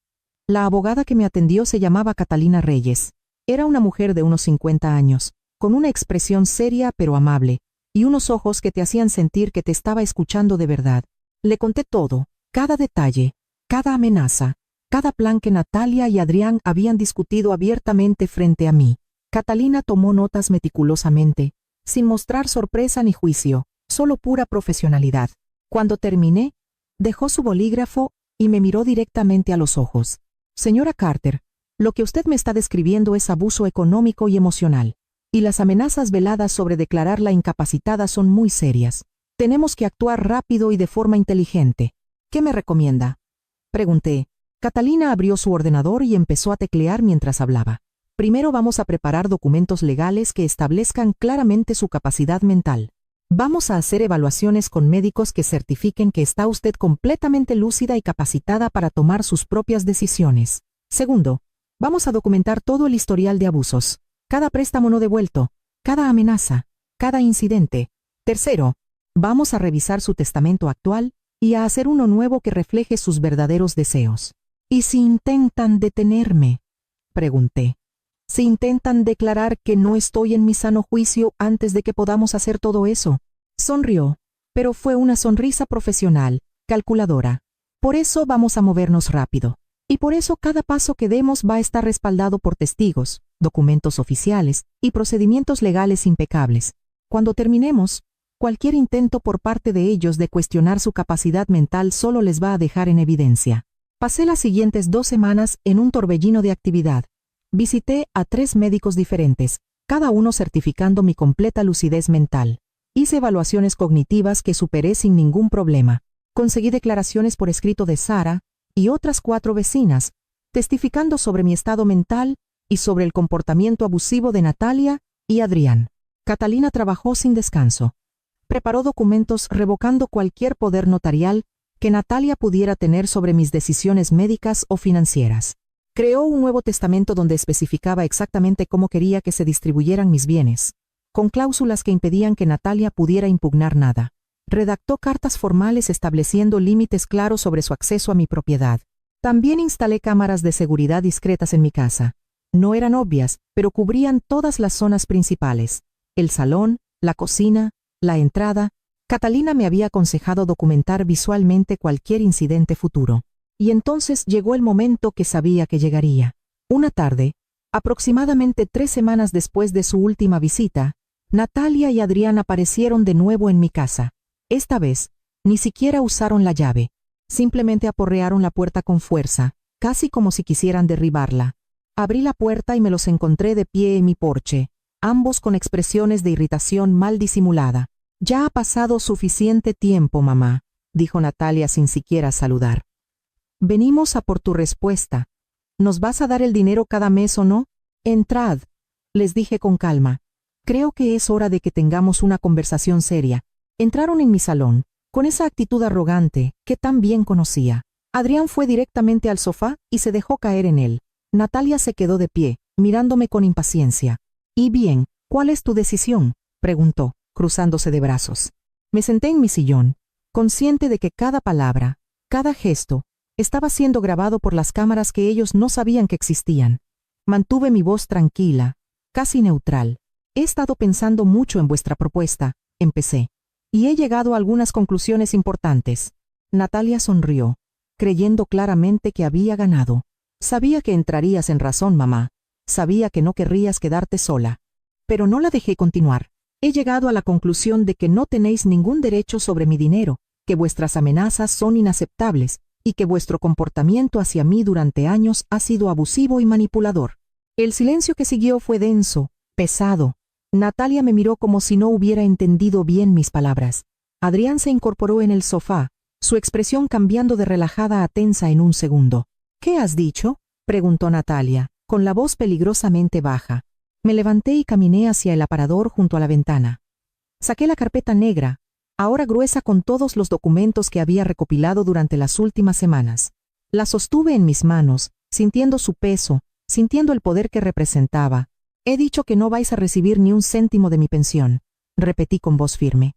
La abogada que me atendió se llamaba Catalina Reyes. Era una mujer de unos 50 años, con una expresión seria pero amable, y unos ojos que te hacían sentir que te estaba escuchando de verdad. Le conté todo, cada detalle, cada amenaza, cada plan que Natalia y Adrián habían discutido abiertamente frente a mí. Catalina tomó notas meticulosamente, sin mostrar sorpresa ni juicio, solo pura profesionalidad. Cuando terminé, dejó su bolígrafo y me miró directamente a los ojos. Señora Carter, lo que usted me está describiendo es abuso económico y emocional, y las amenazas veladas sobre declararla incapacitada son muy serias. Tenemos que actuar rápido y de forma inteligente. ¿Qué me recomienda?, pregunté. Catalina abrió su ordenador y empezó a teclear mientras hablaba. Primero vamos a preparar documentos legales que establezcan claramente su capacidad mental. Vamos a hacer evaluaciones con médicos que certifiquen que está usted completamente lúcida y capacitada para tomar sus propias decisiones. Segundo, vamos a documentar todo el historial de abusos, cada préstamo no devuelto, cada amenaza, cada incidente. Tercero, vamos a revisar su testamento actual y a hacer uno nuevo que refleje sus verdaderos deseos. ¿Y si intentan detenerme?, pregunté. ¿Si intentan declarar que no estoy en mi sano juicio antes de que podamos hacer todo eso? Sonrió, pero fue una sonrisa profesional, calculadora. Por eso vamos a movernos rápido. Y por eso cada paso que demos va a estar respaldado por testigos, documentos oficiales y procedimientos legales impecables. Cuando terminemos, cualquier intento por parte de ellos de cuestionar su capacidad mental solo les va a dejar en evidencia. Pasé las siguientes 2 semanas en un torbellino de actividad. Visité a 3 médicos diferentes, cada uno certificando mi completa lucidez mental. Hice evaluaciones cognitivas que superé sin ningún problema. Conseguí declaraciones por escrito de Sara y otras 4 vecinas, testificando sobre mi estado mental y sobre el comportamiento abusivo de Natalia y Adrián. Catalina trabajó sin descanso. Preparó documentos revocando cualquier poder notarial que Natalia pudiera tener sobre mis decisiones médicas o financieras. Creó un nuevo testamento donde especificaba exactamente cómo quería que se distribuyeran mis bienes, con cláusulas que impedían que Natalia pudiera impugnar nada. Redactó cartas formales estableciendo límites claros sobre su acceso a mi propiedad. También instalé cámaras de seguridad discretas en mi casa. No eran obvias, pero cubrían todas las zonas principales: el salón, la cocina, la entrada. Catalina me había aconsejado documentar visualmente cualquier incidente futuro. Y entonces llegó el momento que sabía que llegaría. Una tarde, aproximadamente 3 semanas después de su última visita, Natalia y Adrián aparecieron de nuevo en mi casa. Esta vez, ni siquiera usaron la llave. Simplemente aporrearon la puerta con fuerza, casi como si quisieran derribarla. Abrí la puerta y me los encontré de pie en mi porche, ambos con expresiones de irritación mal disimulada. «Ya ha pasado suficiente tiempo, mamá», dijo Natalia sin siquiera saludar. «Venimos a por tu respuesta. ¿Nos vas a dar el dinero cada mes o no? Entrad», les dije con calma. «Creo que es hora de que tengamos una conversación seria». Entraron en mi salón, con esa actitud arrogante que tan bien conocía. Adrián fue directamente al sofá y se dejó caer en él. Natalia se quedó de pie, mirándome con impaciencia. «¿Y bien, cuál es tu decisión?», preguntó, cruzándose de brazos. Me senté en mi sillón, consciente de que cada palabra, cada gesto, estaba siendo grabado por las cámaras que ellos no sabían que existían. Mantuve mi voz tranquila, casi neutral. «He estado pensando mucho en vuestra propuesta», empecé, «y he llegado a algunas conclusiones importantes». Natalia sonrió, creyendo claramente que había ganado. «Sabía que entrarías en razón, mamá. Sabía que no querrías quedarte sola». Pero no la dejé continuar. «He llegado a la conclusión de que no tenéis ningún derecho sobre mi dinero, que vuestras amenazas son inaceptables y que vuestro comportamiento hacia mí durante años ha sido abusivo y manipulador». El silencio que siguió fue denso, pesado. Natalia me miró como si no hubiera entendido bien mis palabras. Adrián se incorporó en el sofá, su expresión cambiando de relajada a tensa en un segundo. «¿Qué has dicho?», preguntó Natalia, con la voz peligrosamente baja. Me levanté y caminé hacia el aparador junto a la ventana. Saqué la carpeta negra, ahora gruesa con todos los documentos que había recopilado durante las últimas semanas. La sostuve en mis manos, sintiendo su peso, sintiendo el poder que representaba. «He dicho que no vais a recibir ni un céntimo de mi pensión», repetí con voz firme.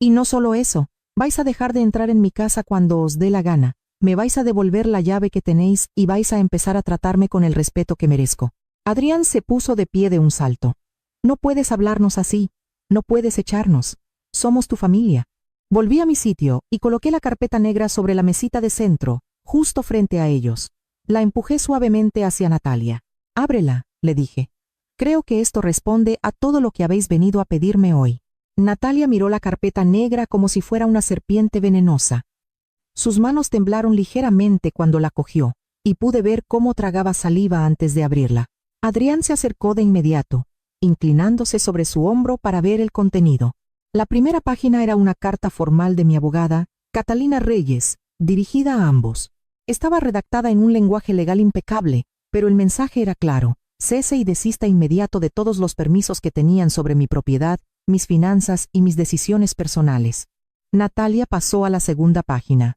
«Y no solo eso, vais a dejar de entrar en mi casa cuando os dé la gana. Me vais a devolver la llave que tenéis y vais a empezar a tratarme con el respeto que merezco». Adrián se puso de pie de un salto. «No puedes hablarnos así, no puedes echarnos. Somos tu familia. Volví a mi sitio y coloqué la carpeta negra sobre la mesita de centro, justo frente a ellos. La empujé suavemente hacia Natalia. Ábrela, le dije. Creo que esto responde a todo lo que habéis venido a pedirme hoy. Natalia miró la carpeta negra como si fuera una serpiente venenosa. Sus manos temblaron ligeramente cuando la cogió, y pude ver cómo tragaba saliva antes de abrirla. Adrián se acercó de inmediato, inclinándose sobre su hombro para ver el contenido. La primera página era una carta formal de mi abogada, Catalina Reyes, dirigida a ambos. Estaba redactada en un lenguaje legal impecable, pero el mensaje era claro: cese y desista inmediato de todos los permisos que tenían sobre mi propiedad, mis finanzas y mis decisiones personales. Natalia pasó a la segunda página.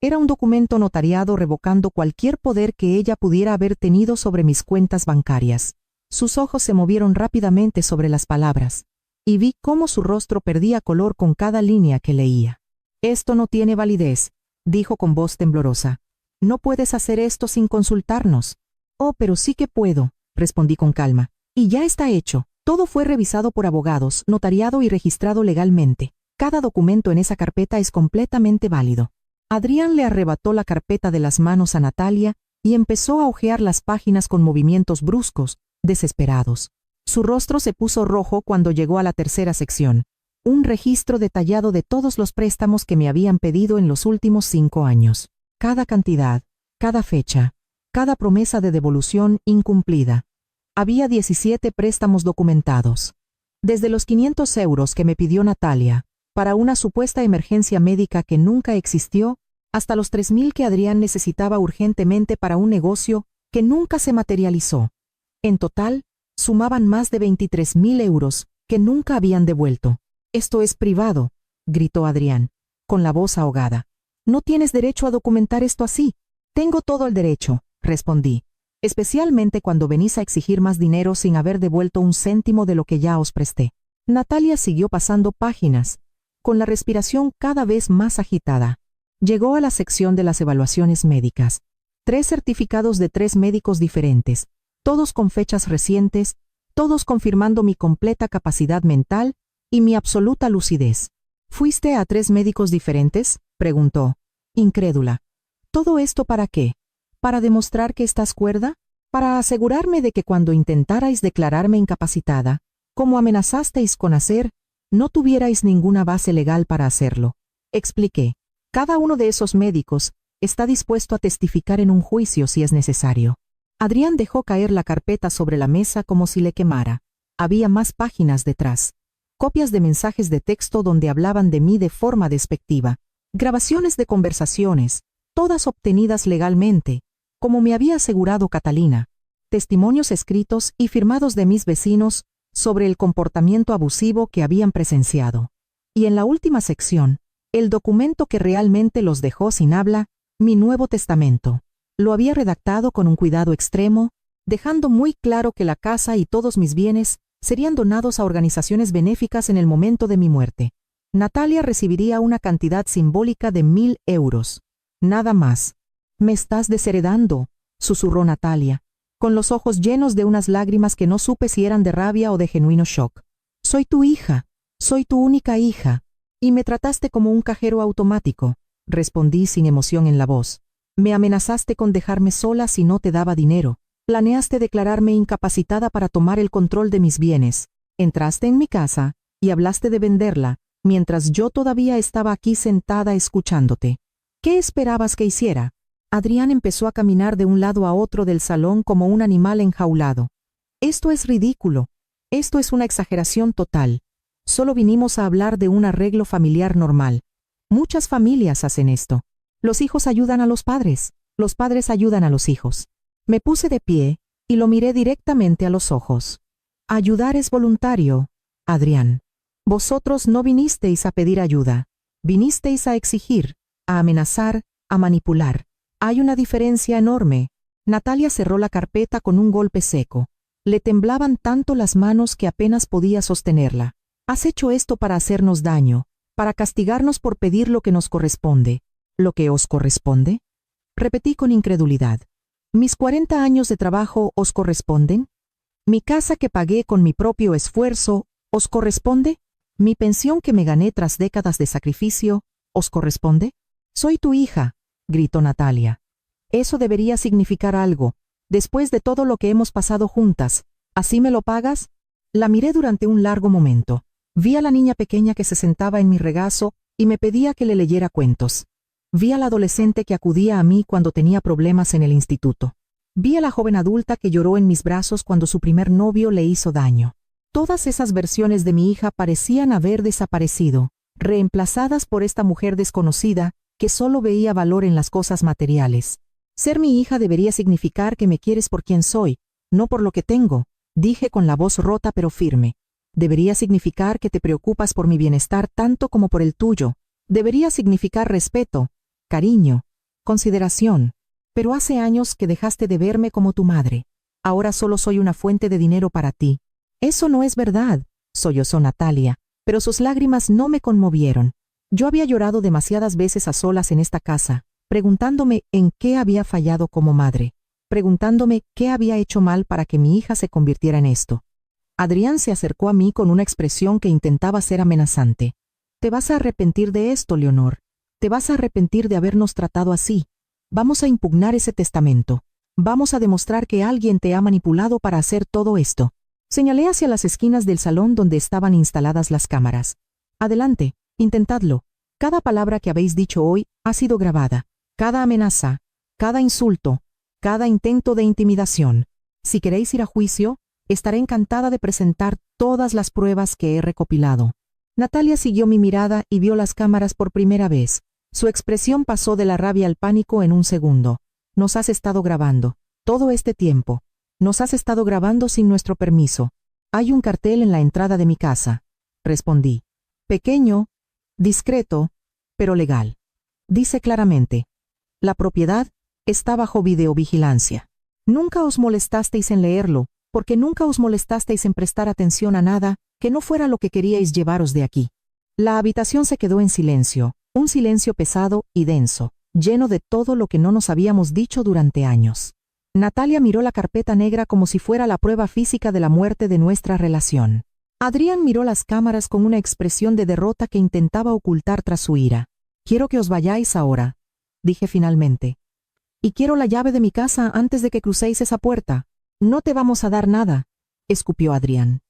Era un documento notariado revocando cualquier poder que ella pudiera haber tenido sobre mis cuentas bancarias. Sus ojos se movieron rápidamente sobre las palabras, y vi cómo su rostro perdía color con cada línea que leía. Esto no tiene validez, dijo con voz temblorosa. No puedes hacer esto sin consultarnos. Oh, pero sí que puedo, respondí con calma. Y ya está hecho. Todo fue revisado por abogados, notariado y registrado legalmente. Cada documento en esa carpeta es completamente válido. Adrián le arrebató la carpeta de las manos a Natalia y empezó a hojear las páginas con movimientos bruscos, desesperados. Su rostro se puso rojo cuando llegó a la tercera sección. Un registro detallado de todos los préstamos que me habían pedido en los últimos 5 años. Cada cantidad, cada fecha, cada promesa de devolución incumplida. Había 17 préstamos documentados. Desde los 500 euros que me pidió Natalia, para una supuesta emergencia médica que nunca existió, hasta los 3.000 que Adrián necesitaba urgentemente para un negocio que nunca se materializó. En total, sumaban más de 23.000 euros que nunca habían devuelto. Esto es privado, gritó Adrián, con la voz ahogada. No tienes derecho a documentar esto así. Tengo todo el derecho, respondí, especialmente cuando venís a exigir más dinero sin haber devuelto un céntimo de lo que ya os presté. Natalia siguió pasando páginas, con la respiración cada vez más agitada. Llegó a la sección de las evaluaciones médicas. 3 certificados de 3 médicos diferentes, todos con fechas recientes, todos confirmando mi completa capacidad mental y mi absoluta lucidez. ¿Fuiste a 3 médicos diferentes?, preguntó, incrédula. ¿Todo esto para qué? ¿Para demostrar que estás cuerda? ¿Para asegurarme de que cuando intentarais declararme incapacitada, como amenazasteis con hacer, no tuvierais ninguna base legal para hacerlo? Expliqué. Cada uno de esos médicos está dispuesto a testificar en un juicio si es necesario. Adrián dejó caer la carpeta sobre la mesa como si le quemara. Había más páginas detrás. Copias de mensajes de texto donde hablaban de mí de forma despectiva. Grabaciones de conversaciones, todas obtenidas legalmente, como me había asegurado Catalina. Testimonios escritos y firmados de mis vecinos sobre el comportamiento abusivo que habían presenciado. Y en la última sección, el documento que realmente los dejó sin habla, mi nuevo testamento. Lo había redactado con un cuidado extremo, dejando muy claro que la casa y todos mis bienes serían donados a organizaciones benéficas en el momento de mi muerte. Natalia recibiría una cantidad simbólica de 1.000 euros. Nada más. «Me estás desheredando», susurró Natalia, con los ojos llenos de unas lágrimas que no supe si eran de rabia o de genuino shock. «Soy tu hija, soy tu única hija, y me trataste como un cajero automático», respondí sin emoción en la voz. «Me amenazaste con dejarme sola si no te daba dinero. Planeaste declararme incapacitada para tomar el control de mis bienes. Entraste en mi casa y hablaste de venderla, mientras yo todavía estaba aquí sentada escuchándote. ¿Qué esperabas que hiciera?» Adrián empezó a caminar de un lado a otro del salón como un animal enjaulado. «Esto es ridículo. Esto es una exageración total. Solo vinimos a hablar de un arreglo familiar normal. Muchas familias hacen esto. Los hijos ayudan a los padres ayudan a los hijos». Me puse de pie y lo miré directamente a los ojos. «Ayudar es voluntario, Adrián. Vosotros no vinisteis a pedir ayuda. Vinisteis a exigir, a amenazar, a manipular. Hay una diferencia enorme». Natalia cerró la carpeta con un golpe seco. Le temblaban tanto las manos que apenas podía sostenerla. «Has hecho esto para hacernos daño, para castigarnos por pedir lo que nos corresponde». «¿Lo que os corresponde?», repetí con incredulidad. «¿Mis 40 años de trabajo os corresponden? ¿Mi casa que pagué con mi propio esfuerzo os corresponde?» ¿Mi pensión que me gané tras décadas de sacrificio os corresponde? Soy tu hija, gritó Natalia. Eso debería significar algo, después de todo lo que hemos pasado juntas. ¿Así me lo pagas? La miré durante un largo momento. Vi a la niña pequeña que se sentaba en mi regazo y me pedía que le leyera cuentos. Vi a la adolescente que acudía a mí cuando tenía problemas en el instituto. Vi a la joven adulta que lloró en mis brazos cuando su primer novio le hizo daño. Todas esas versiones de mi hija parecían haber desaparecido, reemplazadas por esta mujer desconocida que solo veía valor en las cosas materiales. Ser mi hija debería significar que me quieres por quien soy, no por lo que tengo, dije con la voz rota pero firme. Debería significar que te preocupas por mi bienestar tanto como por el tuyo. Debería significar respeto, cariño, consideración. Pero hace años que dejaste de verme como tu madre. Ahora solo soy una fuente de dinero para ti. Eso no es verdad, sollozó Natalia, pero sus lágrimas no me conmovieron. Yo había llorado demasiadas veces a solas en esta casa, preguntándome en qué había fallado como madre, preguntándome qué había hecho mal para que mi hija se convirtiera en esto. Adrián se acercó a mí con una expresión que intentaba ser amenazante. Te vas a arrepentir de esto, Leonor. Te vas a arrepentir de habernos tratado así. Vamos a impugnar ese testamento. Vamos a demostrar que alguien te ha manipulado para hacer todo esto. Señalé hacia las esquinas del salón donde estaban instaladas las cámaras. Adelante, intentadlo. Cada palabra que habéis dicho hoy ha sido grabada. Cada amenaza, cada insulto, cada intento de intimidación. Si queréis ir a juicio, estaré encantada de presentar todas las pruebas que he recopilado. Natalia siguió mi mirada y vio las cámaras por primera vez. Su expresión pasó de la rabia al pánico en un segundo. Nos has estado grabando. Todo este tiempo. Nos has estado grabando sin nuestro permiso. Hay un cartel en la entrada de mi casa. Respondí. Pequeño, discreto, pero legal. Dice claramente. La propiedad está bajo videovigilancia. Nunca os molestasteis en leerlo, porque nunca os molestasteis en prestar atención a nada que no fuera lo que queríais llevaros de aquí. La habitación se quedó en silencio, un silencio pesado y denso, lleno de todo lo que no nos habíamos dicho durante años. Natalia miró la carpeta negra como si fuera la prueba física de la muerte de nuestra relación. Adrián miró las cámaras con una expresión de derrota que intentaba ocultar tras su ira. Quiero que os vayáis ahora, dije finalmente. Y quiero la llave de mi casa antes de que crucéis esa puerta. No te vamos a dar nada, escupió Adrián.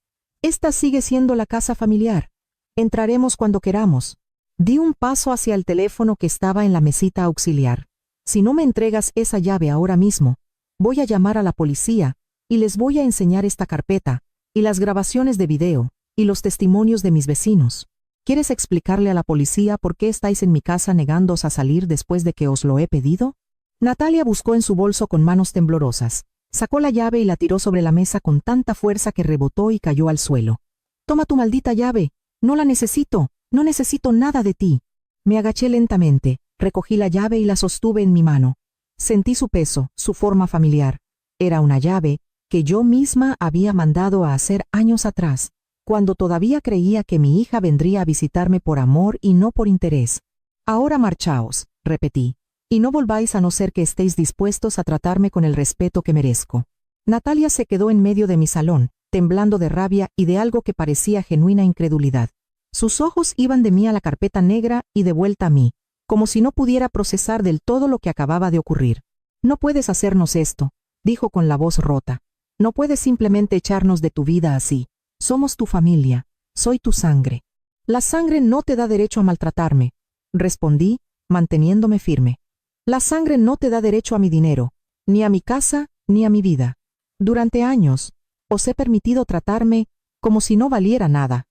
Esta sigue siendo la casa familiar. Entraremos cuando queramos. Di un paso hacia el teléfono que estaba en la mesita auxiliar. Si no me entregas esa llave ahora mismo, voy a llamar a la policía y les voy a enseñar esta carpeta, y las grabaciones de video, y los testimonios de mis vecinos. ¿Quieres explicarle a la policía por qué estáis en mi casa negándoos a salir después de que os lo he pedido? Natalia buscó en su bolso con manos temblorosas. Sacó la llave y la tiró sobre la mesa con tanta fuerza que rebotó y cayó al suelo. Toma tu maldita llave. No la necesito. No necesito nada de ti. Me agaché lentamente, recogí la llave y la sostuve en mi mano. Sentí su peso, su forma familiar. Era una llave que yo misma había mandado a hacer años atrás, cuando todavía creía que mi hija vendría a visitarme por amor y no por interés. Ahora marchaos, repetí, y no volváis a no ser que estéis dispuestos a tratarme con el respeto que merezco. Natalia se quedó en medio de mi salón, temblando de rabia y de algo que parecía genuina incredulidad. Sus ojos iban de mí a la carpeta negra y de vuelta a mí, como si no pudiera procesar del todo lo que acababa de ocurrir. No puedes hacernos esto, dijo con la voz rota. No puedes simplemente echarnos de tu vida así. Somos tu familia, soy tu sangre. La sangre no te da derecho a maltratarme, respondí, manteniéndome firme. La sangre no te da derecho a mi dinero, ni a mi casa, ni a mi vida. Durante años, os he permitido tratarme como si no valiera nada.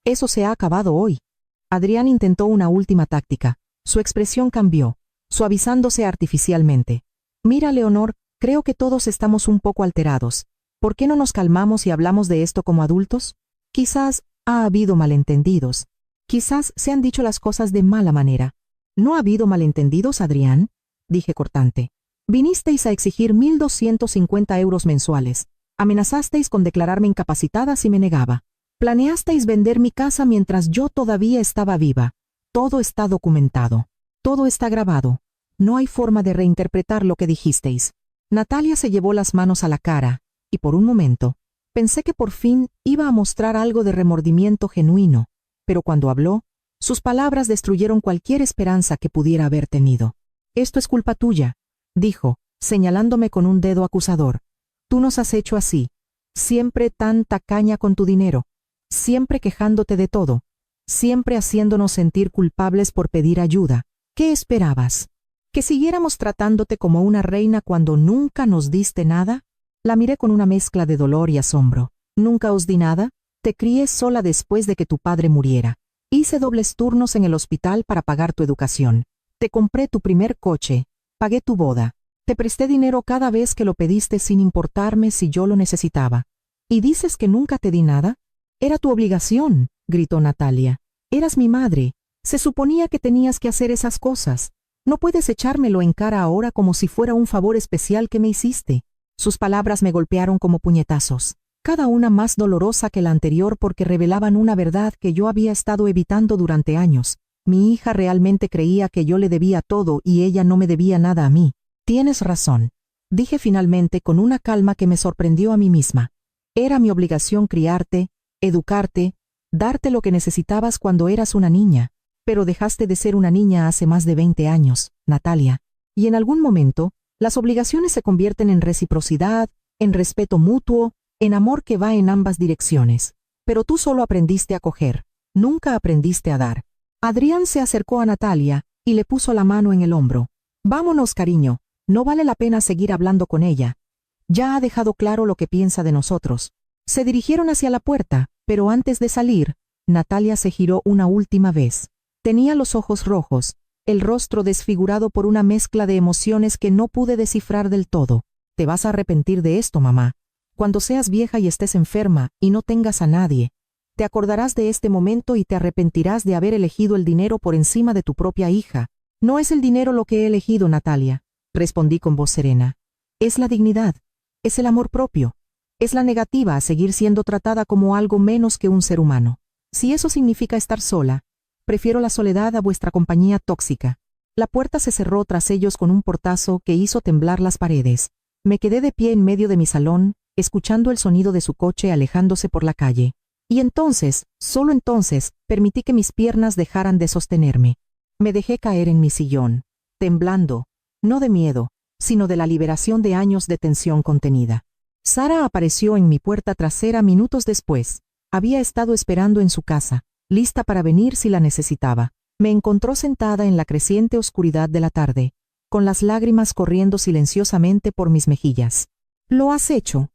Eso se ha acabado hoy. Adrián intentó una última táctica. Su expresión cambió, suavizándose artificialmente. Mira, Leonor, creo que todos estamos un poco alterados. ¿Por qué no nos calmamos y hablamos de esto como adultos? Quizás ha habido malentendidos. Quizás se han dicho las cosas de mala manera. ¿No ha habido malentendidos, Adrián?, dije cortante. Vinisteis a exigir 1.250 euros mensuales. Amenazasteis con declararme incapacitada si me negaba. Planeasteis vender mi casa mientras yo todavía estaba viva. Todo está documentado. Todo está grabado. No hay forma de reinterpretar lo que dijisteis. Natalia se llevó las manos a la cara, y por un momento, pensé que por fin iba a mostrar algo de remordimiento genuino. pero cuando habló, sus palabras destruyeron cualquier esperanza que pudiera haber tenido. «Esto es culpa tuya», dijo, señalándome con un dedo acusador. «Tú nos has hecho así, siempre tan tacaña con tu dinero, siempre quejándote de todo, siempre haciéndonos sentir culpables por pedir ayuda. ¿Qué esperabas? ¿Que siguiéramos tratándote como una reina cuando nunca nos diste nada?» La miré con una mezcla de dolor y asombro. «¿Nunca os di nada? Te crié sola después de que tu padre muriera. Hice dobles turnos en el hospital para pagar tu educación. Te compré tu primer coche, pagué tu boda. Te presté dinero cada vez que lo pediste sin importarme si yo lo necesitaba. ¿Y dices que nunca te di nada? Era tu obligación», gritó Natalia. «Eras mi madre. Se suponía que tenías que hacer esas cosas. No puedes echármelo en cara ahora como si fuera un favor especial que me hiciste». Sus palabras me golpearon como puñetazos, cada una más dolorosa que la anterior porque revelaban una verdad que yo había estado evitando durante años. Mi hija realmente creía que yo le debía todo y ella no me debía nada a mí. «Tienes razón», dije finalmente con una calma que me sorprendió a mí misma. «Era mi obligación criarte, educarte, darte lo que necesitabas cuando eras una niña. Pero dejaste de ser una niña hace más de 20 años, Natalia. Y en algún momento, las obligaciones se convierten en reciprocidad, en respeto mutuo, en amor que va en ambas direcciones. Pero tú solo aprendiste a coger, nunca aprendiste a dar». Adrián se acercó a Natalia y le puso la mano en el hombro. «Vámonos, cariño, no vale la pena seguir hablando con ella. Ya ha dejado claro lo que piensa de nosotros». Se dirigieron hacia la puerta, pero antes de salir, Natalia se giró una última vez. Tenía los ojos rojos, el rostro desfigurado por una mezcla de emociones que no pude descifrar del todo. «Te vas a arrepentir de esto, mamá. Cuando seas vieja y estés enferma y no tengas a nadie, te acordarás de este momento y te arrepentirás de haber elegido el dinero por encima de tu propia hija». «No es el dinero lo que he elegido, Natalia», respondí con voz serena. «Es la dignidad, es el amor propio, es la negativa a seguir siendo tratada como algo menos que un ser humano. Si eso significa estar sola, prefiero la soledad a vuestra compañía tóxica». La puerta se cerró tras ellos con un portazo que hizo temblar las paredes. Me quedé de pie en medio de mi salón, escuchando el sonido de su coche alejándose por la calle. Y entonces, solo entonces, permití que mis piernas dejaran de sostenerme. Me dejé caer en mi sillón, temblando, no de miedo, sino de la liberación de años de tensión contenida. Sara apareció en mi puerta trasera minutos después. Había estado esperando en su casa, lista para venir si la necesitaba. Me encontró sentada en la creciente oscuridad de la tarde, con las lágrimas corriendo silenciosamente por mis mejillas. «¿Lo has hecho?»,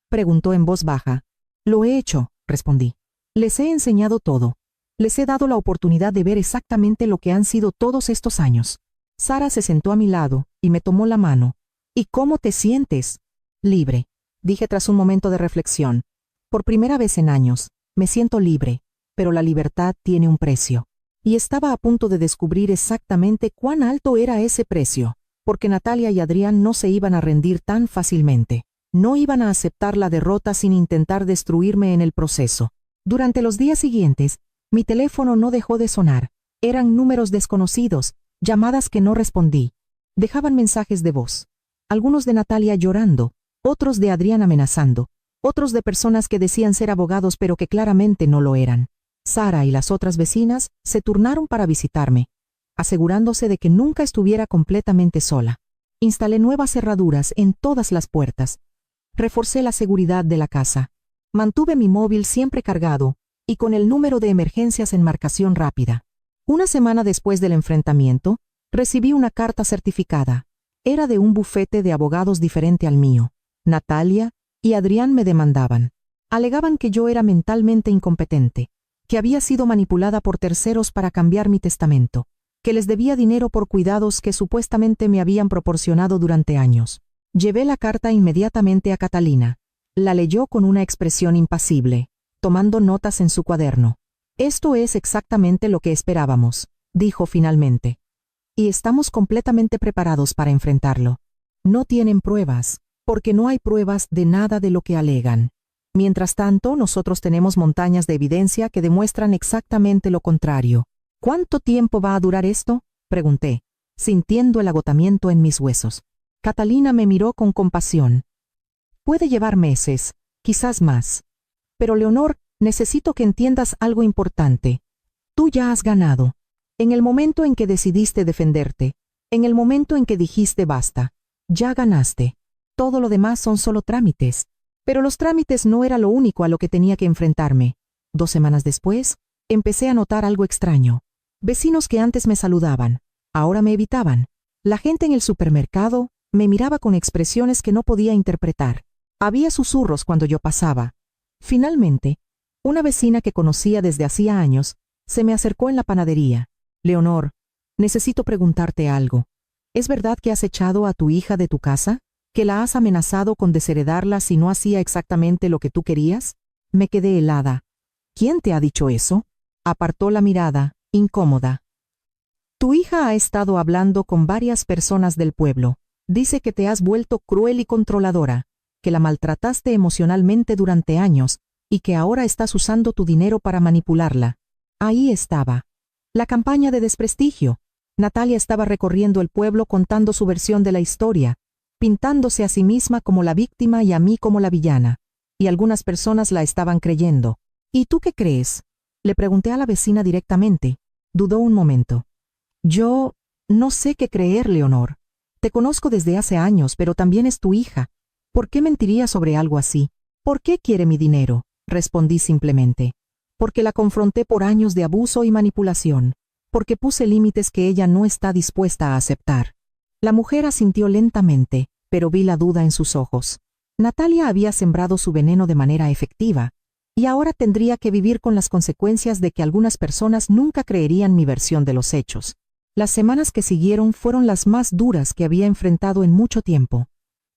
preguntó en voz baja. «Lo he hecho», respondí. «Les he enseñado todo. Les he dado la oportunidad de ver exactamente lo que han sido todos estos años». Sara se sentó a mi lado y me tomó la mano. «¿Y cómo te sientes?» «Libre», dije tras un momento de reflexión. «Por primera vez en años, me siento libre, pero la libertad tiene un precio». Y estaba a punto de descubrir exactamente cuán alto era ese precio, porque Natalia y Adrián no se iban a rendir tan fácilmente. No iban a aceptar la derrota sin intentar destruirme en el proceso. Durante los días siguientes, mi teléfono no dejó de sonar. Eran números desconocidos, llamadas que no respondí. Dejaban mensajes de voz. Algunos de Natalia llorando, otros de Adrián amenazando, otros de personas que decían ser abogados pero que claramente no lo eran. Sara y las otras vecinas se turnaron para visitarme, asegurándose de que nunca estuviera completamente sola. Instalé nuevas cerraduras en todas las puertas. Reforcé la seguridad de la casa. Mantuve mi móvil siempre cargado y con el número de emergencias en marcación rápida. Una semana después del enfrentamiento, recibí una carta certificada. Era de un bufete de abogados diferente al mío. Natalia y Adrián me demandaban. Alegaban que yo era mentalmente incompetente, que había sido manipulada por terceros para cambiar mi testamento, que les debía dinero por cuidados que supuestamente me habían proporcionado durante años. Llevé la carta inmediatamente a Catalina. La leyó con una expresión impasible, tomando notas en su cuaderno. «Esto es exactamente lo que esperábamos», dijo finalmente. «Y estamos completamente preparados para enfrentarlo. No tienen pruebas, porque no hay pruebas de nada de lo que alegan. Mientras tanto, nosotros tenemos montañas de evidencia que demuestran exactamente lo contrario». «¿Cuánto tiempo va a durar esto?», pregunté, sintiendo el agotamiento en mis huesos. Catalina me miró con compasión. «Puede llevar meses, quizás más. Pero Leonor, necesito que entiendas algo importante. Tú ya has ganado. En el momento en que decidiste defenderte, en el momento en que dijiste basta, ya ganaste. Todo lo demás son solo trámites. Pero los trámites no era lo único a lo que tenía que enfrentarme. 2 semanas después, empecé a notar algo extraño. Vecinos que antes me saludaban, ahora me evitaban. La gente en el supermercado me miraba con expresiones que no podía interpretar. Había susurros cuando yo pasaba. Finalmente, una vecina que conocía desde hacía años se me acercó en la panadería. Leonor, necesito preguntarte algo. ¿Es verdad que has echado a tu hija de tu casa? ¿Que la has amenazado con desheredarla si no hacía exactamente lo que tú querías? Me quedé helada. ¿Quién te ha dicho eso? Apartó la mirada, incómoda. Tu hija ha estado hablando con varias personas del pueblo. Dice que te has vuelto cruel y controladora, que la maltrataste emocionalmente durante años y que ahora estás usando tu dinero para manipularla. Ahí estaba. La campaña de desprestigio. Natalia estaba recorriendo el pueblo contando su versión de la historia, pintándose a sí misma como la víctima y a mí como la villana. Y algunas personas la estaban creyendo. ¿Y tú qué crees? Le pregunté a la vecina directamente. Dudó un momento. Yo no sé qué creer, Leonor. Te conozco desde hace años, pero también es tu hija. ¿Por qué mentiría sobre algo así? ¿Por qué quiere mi dinero? Respondí simplemente. Porque la confronté por años de abuso y manipulación. Porque puse límites que ella no está dispuesta a aceptar. La mujer asintió lentamente, pero vi la duda en sus ojos. Natalia había sembrado su veneno de manera efectiva, y ahora tendría que vivir con las consecuencias de que algunas personas nunca creerían mi versión de los hechos. Las semanas que siguieron fueron las más duras que había enfrentado en mucho tiempo.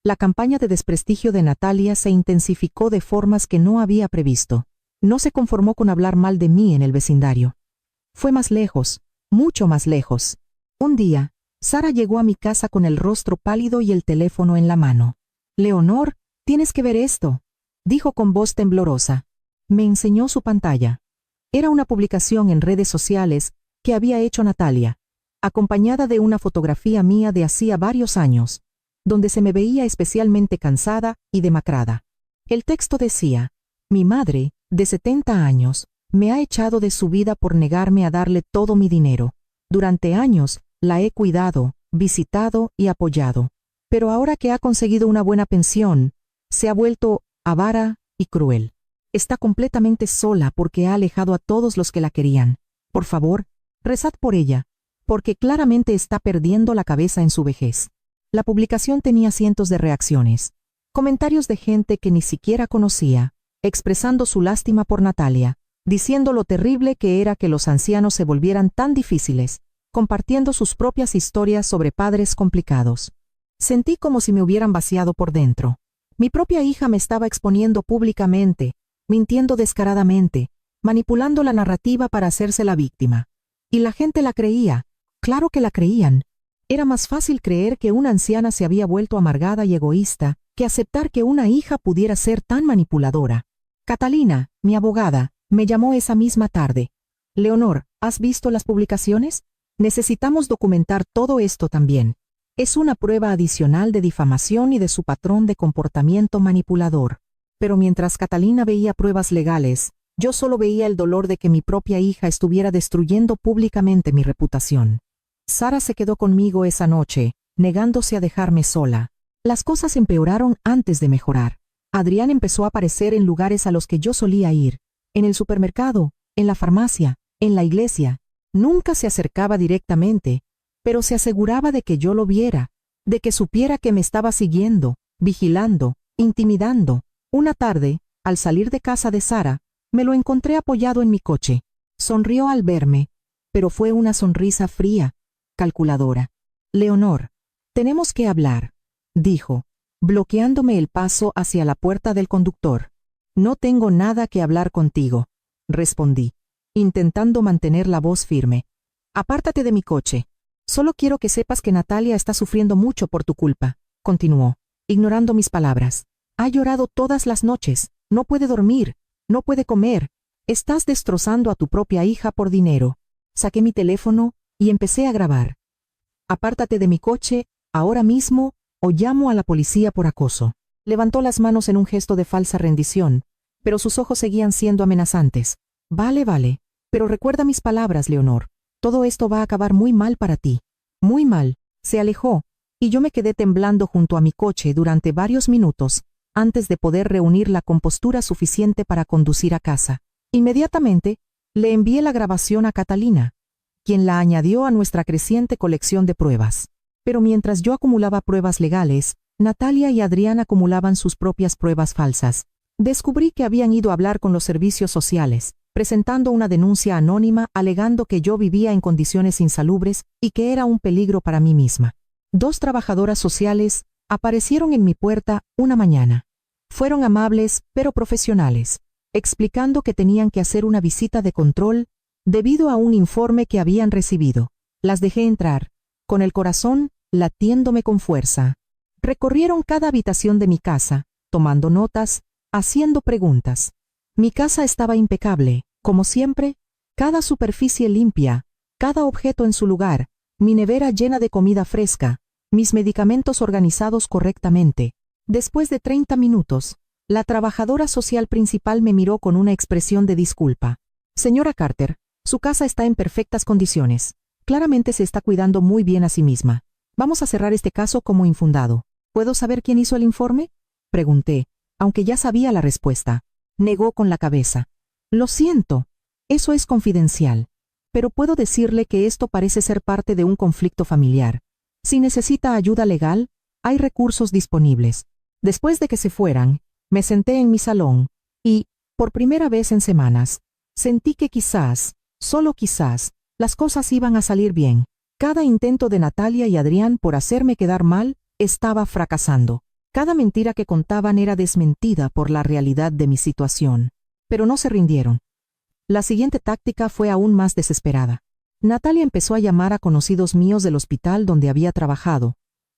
La campaña de desprestigio de Natalia se intensificó de formas que no había previsto. No se conformó con hablar mal de mí en el vecindario. Fue más lejos, mucho más lejos. Un día, Sara llegó a mi casa con el rostro pálido y el teléfono en la mano. Leonor, tienes que ver esto, dijo con voz temblorosa. Me enseñó su pantalla. Era una publicación en redes sociales que había hecho Natalia, acompañada de una fotografía mía de hacía varios años, donde se me veía especialmente cansada y demacrada. El texto decía: mi madre, de 70 años, me ha echado de su vida por negarme a darle todo mi dinero. Durante años la he cuidado, visitado y apoyado. Pero ahora que ha conseguido una buena pensión, se ha vuelto avara y cruel. Está completamente sola porque ha alejado a todos los que la querían. Por favor, rezad por ella, porque claramente está perdiendo la cabeza en su vejez. La publicación tenía cientos de reacciones, comentarios de gente que ni siquiera conocía, expresando su lástima por Natalia, diciendo lo terrible que era que los ancianos se volvieran tan difíciles, compartiendo sus propias historias sobre padres complicados. Sentí como si me hubieran vaciado por dentro. Mi propia hija me estaba exponiendo públicamente, mintiendo descaradamente, manipulando la narrativa para hacerse la víctima. Y la gente la creía. Claro que la creían. Era más fácil creer que una anciana se había vuelto amargada y egoísta que aceptar que una hija pudiera ser tan manipuladora. Catalina, mi abogada, me llamó esa misma tarde. Leonor, ¿has visto las publicaciones? Necesitamos documentar todo esto también. Es una prueba adicional de difamación y de su patrón de comportamiento manipulador. Pero mientras Catalina veía pruebas legales, yo solo veía el dolor de que mi propia hija estuviera destruyendo públicamente mi reputación. Sara se quedó conmigo esa noche, negándose a dejarme sola. Las cosas empeoraron antes de mejorar. Adrián empezó a aparecer en lugares a los que yo solía ir, en el supermercado, en la farmacia, en la iglesia. Nunca se acercaba directamente, pero se aseguraba de que yo lo viera, de que supiera que me estaba siguiendo, vigilando, intimidando. Una tarde, al salir de casa de Sara, me lo encontré apoyado en mi coche. Sonrió al verme, pero fue una sonrisa fría, calculadora. Leonor, tenemos que hablar, dijo, bloqueándome el paso hacia la puerta del conductor. No tengo nada que hablar contigo, respondí, intentando mantener la voz firme. Apártate de mi coche. Solo quiero que sepas que Natalia está sufriendo mucho por tu culpa, continuó, ignorando mis palabras. Ha llorado todas las noches, no puede dormir, no puede comer. Estás destrozando a tu propia hija por dinero. Saqué mi teléfono y empecé a grabar. Apártate de mi coche, ahora mismo, o llamo a la policía por acoso. Levantó las manos en un gesto de falsa rendición, pero sus ojos seguían siendo amenazantes. Vale, Pero recuerda mis palabras, Leonor. Todo esto va a acabar muy mal para ti. Muy mal. Se alejó, y yo me quedé temblando junto a mi coche durante varios minutos, antes de poder reunir la compostura suficiente para conducir a casa. Inmediatamente, le envié la grabación a Catalina, quien la añadió a nuestra creciente colección de pruebas. Pero mientras yo acumulaba pruebas legales, Natalia y Adrián acumulaban sus propias pruebas falsas. Descubrí que habían ido a hablar con los servicios sociales, presentando una denuncia anónima alegando que yo vivía en condiciones insalubres y que era un peligro para mí misma. 2 trabajadoras sociales aparecieron en mi puerta una mañana. Fueron amables, pero profesionales, explicando que tenían que hacer una visita de control debido a un informe que habían recibido. Las dejé entrar, con el corazón latiéndome con fuerza. Recorrieron cada habitación de mi casa, tomando notas, haciendo preguntas. Mi casa estaba impecable, como siempre, cada superficie limpia, cada objeto en su lugar, mi nevera llena de comida fresca, mis medicamentos organizados correctamente. Después de 30 minutos, la trabajadora social principal me miró con una expresión de disculpa. Señora Carter, su casa está en perfectas condiciones. Claramente se está cuidando muy bien a sí misma. Vamos a cerrar este caso como infundado. ¿Puedo saber quién hizo el informe?, pregunté, aunque ya sabía la respuesta. Negó con la cabeza. Lo siento, eso es confidencial. Pero puedo decirle que esto parece ser parte de un conflicto familiar. Si necesita ayuda legal, hay recursos disponibles. Después de que se fueran, me senté en mi salón y, por primera vez en semanas, sentí que quizás, solo quizás, las cosas iban a salir bien. Cada intento de Natalia y Adrián por hacerme quedar mal estaba fracasando. Cada mentira que contaban era desmentida por la realidad de mi situación. Pero no se rindieron. La siguiente táctica fue aún más desesperada. Natalia empezó a llamar a conocidos míos del hospital donde había trabajado,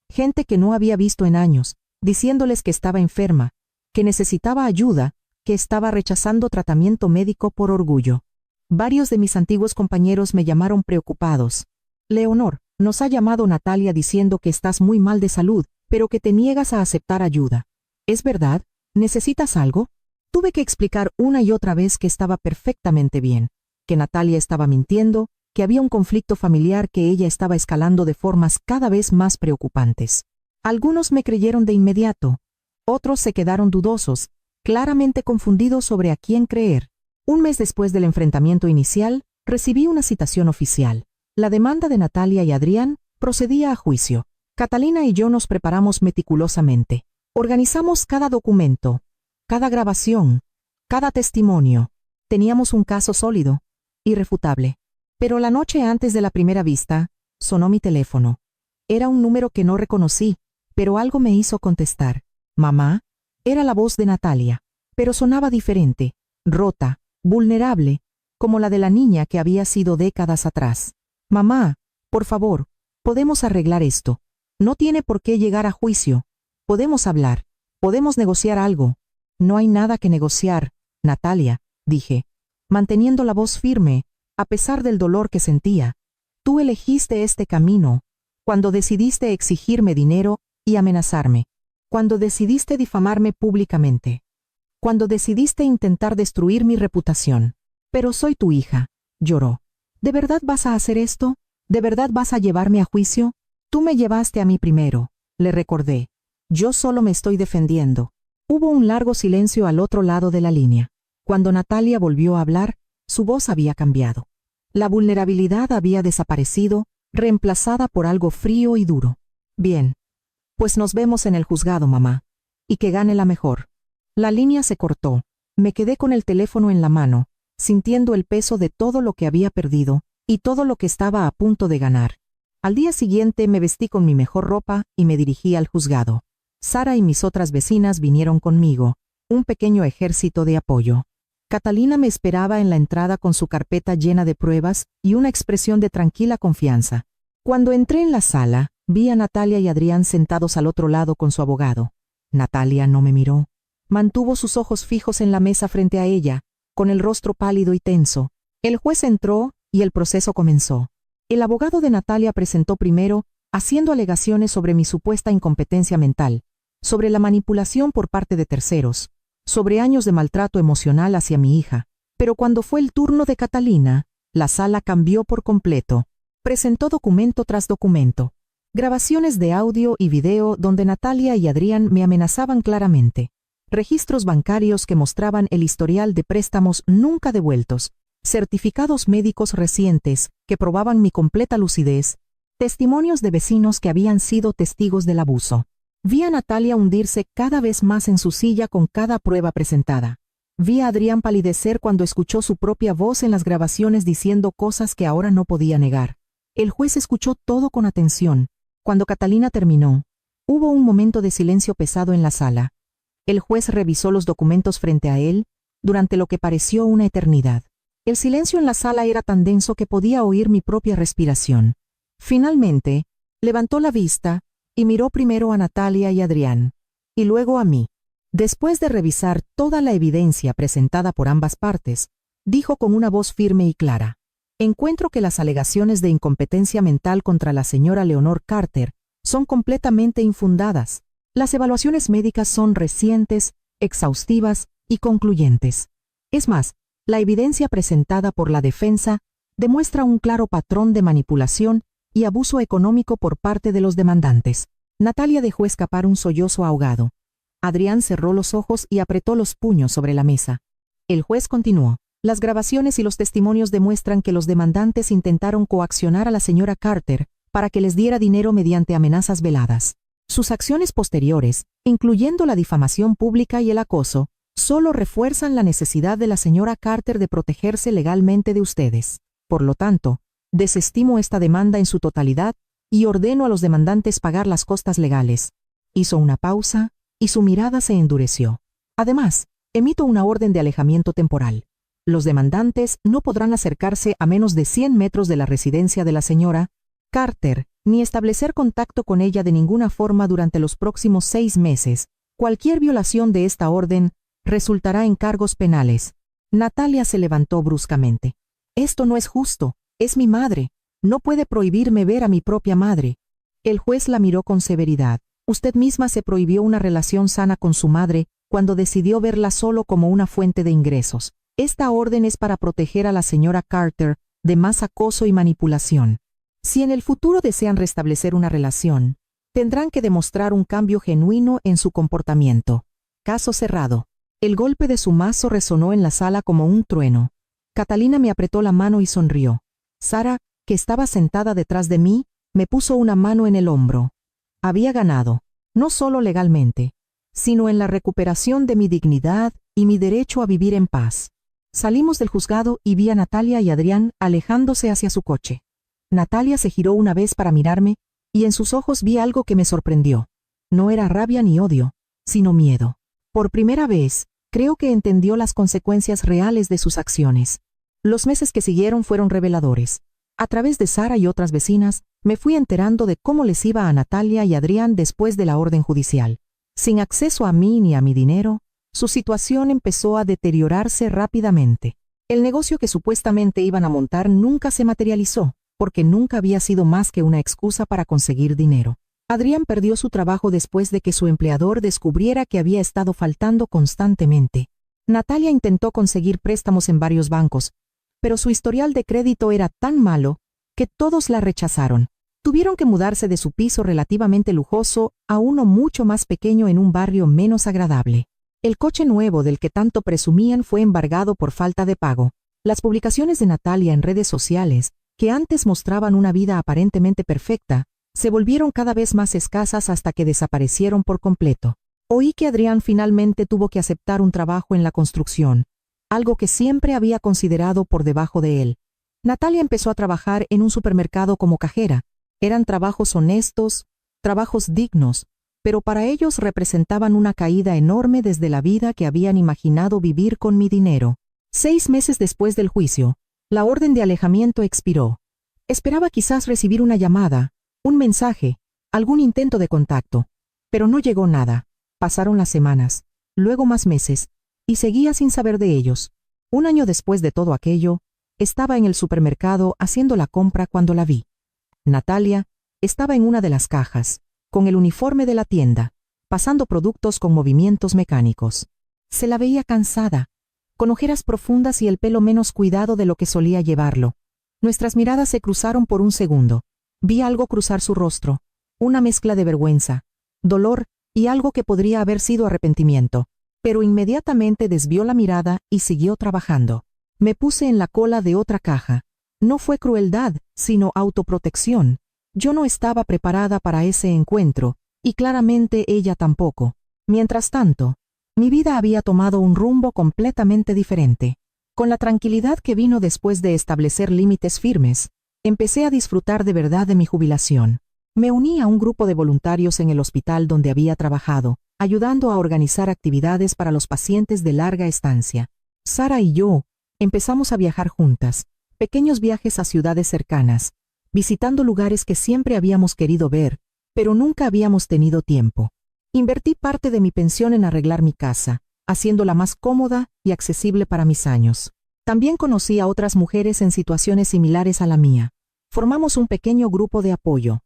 gente que no había visto en años, diciéndoles que estaba enferma, que necesitaba ayuda, que estaba rechazando tratamiento médico por orgullo. Varios de mis antiguos compañeros me llamaron preocupados. Leonor, nos ha llamado Natalia diciendo que estás muy mal de salud, pero que te niegas a aceptar ayuda. ¿Es verdad? ¿Necesitas algo? Tuve que explicar una y otra vez que estaba perfectamente bien, que Natalia estaba mintiendo, que había un conflicto familiar que ella estaba escalando de formas cada vez más preocupantes. Algunos me creyeron de inmediato, otros se quedaron dudosos, claramente confundidos sobre a quién creer. Un mes después del enfrentamiento inicial, recibí una citación oficial. La demanda de Natalia y Adrián procedía a juicio. Catalina y yo nos preparamos meticulosamente. Organizamos cada documento, cada grabación, cada testimonio. Teníamos un caso sólido, irrefutable. Pero la noche antes de la primera vista, sonó mi teléfono. Era un número que no reconocí, pero algo me hizo contestar. Mamá, era la voz de Natalia, pero sonaba diferente, rota, vulnerable, como la de la niña que había sido décadas atrás. Mamá, por favor, podemos arreglar esto. No tiene por qué llegar a juicio. Podemos hablar, podemos negociar algo. No hay nada que negociar, Natalia, dije, manteniendo la voz firme, a pesar del dolor que sentía. Tú elegiste este camino, cuando decidiste exigirme dinero y amenazarme, cuando decidiste difamarme públicamente, cuando decidiste intentar destruir mi reputación. Pero soy tu hija, lloró. ¿De verdad vas a hacer esto? ¿De verdad vas a llevarme a juicio? Tú me llevaste a mí primero, le recordé. Yo solo me estoy defendiendo. Hubo un largo silencio al otro lado de la línea. Cuando Natalia volvió a hablar, su voz había cambiado. La vulnerabilidad había desaparecido, reemplazada por algo frío y duro. Bien. Pues nos vemos en el juzgado, mamá. Y que gane la mejor. La línea se cortó. Me quedé con el teléfono en la mano, sintiendo el peso de todo lo que había perdido y todo lo que estaba a punto de ganar. Al día siguiente me vestí con mi mejor ropa y me dirigí al juzgado. Sara y mis otras vecinas vinieron conmigo, un pequeño ejército de apoyo. Catalina me esperaba en la entrada con su carpeta llena de pruebas y una expresión de tranquila confianza. Cuando entré en la sala, vi a Natalia y Adrián sentados al otro lado con su abogado. Natalia no me miró. Mantuvo sus ojos fijos en la mesa frente a ella, con el rostro pálido y tenso. El juez entró y el proceso comenzó. El abogado de Natalia presentó primero, haciendo alegaciones sobre mi supuesta incompetencia mental, sobre la manipulación por parte de terceros, sobre años de maltrato emocional hacia mi hija, Pero cuando fue el turno de Catalina, la sala cambió por completo. Presentó documento tras documento, grabaciones de audio y video donde Natalia y Adrián me amenazaban claramente, registros bancarios que mostraban el historial de préstamos nunca devueltos, certificados médicos recientes que probaban mi completa lucidez, testimonios de vecinos que habían sido testigos del abuso. Vi a Natalia hundirse cada vez más en su silla con cada prueba presentada. Vi a Adrián palidecer cuando escuchó su propia voz en las grabaciones diciendo cosas que ahora no podía negar. El juez escuchó todo con atención. Cuando Catalina terminó, hubo un momento de silencio pesado en la sala. El juez revisó los documentos frente a él durante lo que pareció una eternidad. El silencio en la sala era tan denso que podía oír mi propia respiración. Finalmente, levantó la vista y miró primero a Natalia y Adrián, y luego a mí. Después de revisar toda la evidencia presentada por ambas partes, dijo con una voz firme y clara: encuentro que las alegaciones de incompetencia mental contra la señora Leonor Carter son completamente infundadas. Las evaluaciones médicas son recientes, exhaustivas y concluyentes. Es más, la evidencia presentada por la defensa demuestra un claro patrón de manipulación y abuso económico por parte de los demandantes. Natalia dejó escapar un sollozo ahogado. Adrián cerró los ojos y apretó los puños sobre la mesa. El juez continuó: las grabaciones y los testimonios demuestran que los demandantes intentaron coaccionar a la señora Carter para que les diera dinero mediante amenazas veladas. Sus acciones posteriores, incluyendo la difamación pública y el acoso, solo refuerzan la necesidad de la señora Carter de protegerse legalmente de ustedes. Por lo tanto, desestimo esta demanda en su totalidad y ordeno a los demandantes pagar las costas legales. Hizo una pausa y su mirada se endureció. Además, emito una orden de alejamiento temporal. Los demandantes no podrán acercarse a menos de 100 metros de la residencia de la señora Carter, ni establecer contacto con ella de ninguna forma durante los próximos 6 meses. Cualquier violación de esta orden resultará en cargos penales. Natalia se levantó bruscamente. Esto no es justo. Es mi madre. No puede prohibirme ver a mi propia madre. El juez la miró con severidad. Usted misma se prohibió una relación sana con su madre cuando decidió verla solo como una fuente de ingresos. Esta orden es para proteger a la señora Carter de más acoso y manipulación. Si en el futuro desean restablecer una relación, tendrán que demostrar un cambio genuino en su comportamiento. Caso cerrado. El golpe de su mazo resonó en la sala como un trueno. Catalina me apretó la mano y sonrió. Sara, que estaba sentada detrás de mí, me puso una mano en el hombro. Había ganado, no solo legalmente, sino en la recuperación de mi dignidad y mi derecho a vivir en paz. Salimos del juzgado y vi a Natalia y Adrián alejándose hacia su coche. Natalia se giró una vez para mirarme, y en sus ojos vi algo que me sorprendió. No era rabia ni odio, sino miedo. Por primera vez, creo que entendió las consecuencias reales de sus acciones. Los meses que siguieron fueron reveladores. A través de Sara y otras vecinas, me fui enterando de cómo les iba a Natalia y Adrián después de la orden judicial. Sin acceso a mí ni a mi dinero, su situación empezó a deteriorarse rápidamente. El negocio que supuestamente iban a montar nunca se materializó, porque nunca había sido más que una excusa para conseguir dinero. Adrián perdió su trabajo después de que su empleador descubriera que había estado faltando constantemente. Natalia intentó conseguir préstamos en varios bancos, pero su historial de crédito era tan malo que todos la rechazaron. Tuvieron que mudarse de su piso relativamente lujoso a uno mucho más pequeño en un barrio menos agradable. El coche nuevo del que tanto presumían fue embargado por falta de pago. Las publicaciones de Natalia en redes sociales, que antes mostraban una vida aparentemente perfecta, se volvieron cada vez más escasas hasta que desaparecieron por completo. Oí que Adrián finalmente tuvo que aceptar un trabajo en la construcción, algo que siempre había considerado por debajo de él. Natalia empezó a trabajar en un supermercado como cajera. Eran trabajos honestos, trabajos dignos, pero para ellos representaban una caída enorme desde la vida que habían imaginado vivir con mi dinero. 6 meses después del juicio, la orden de alejamiento expiró. Esperaba quizás recibir una llamada, un mensaje, algún intento de contacto, pero no llegó nada. Pasaron las semanas, luego más meses, y seguía sin saber de ellos. Un año después de todo aquello, estaba en el supermercado haciendo la compra cuando la vi. Natalia estaba en una de las cajas, con el uniforme de la tienda, pasando productos con movimientos mecánicos. Se la veía cansada, con ojeras profundas y el pelo menos cuidado de lo que solía llevarlo. Nuestras miradas se cruzaron por un segundo. Vi algo cruzar su rostro, una mezcla de vergüenza, dolor y algo que podría haber sido arrepentimiento, pero inmediatamente desvió la mirada y siguió trabajando. Me puse en la cola de otra caja. No fue crueldad, sino autoprotección. Yo no estaba preparada para ese encuentro, y claramente ella tampoco. Mientras tanto, mi vida había tomado un rumbo completamente diferente. Con la tranquilidad que vino después de establecer límites firmes, empecé a disfrutar de verdad de mi jubilación. Me uní a un grupo de voluntarios en el hospital donde había trabajado, ayudando a organizar actividades para los pacientes de larga estancia. Sara y yo empezamos a viajar juntas, pequeños viajes a ciudades cercanas, visitando lugares que siempre habíamos querido ver, pero nunca habíamos tenido tiempo. Invertí parte de mi pensión en arreglar mi casa, haciéndola más cómoda y accesible para mis años. También conocí a otras mujeres en situaciones similares a la mía. Formamos un pequeño grupo de apoyo.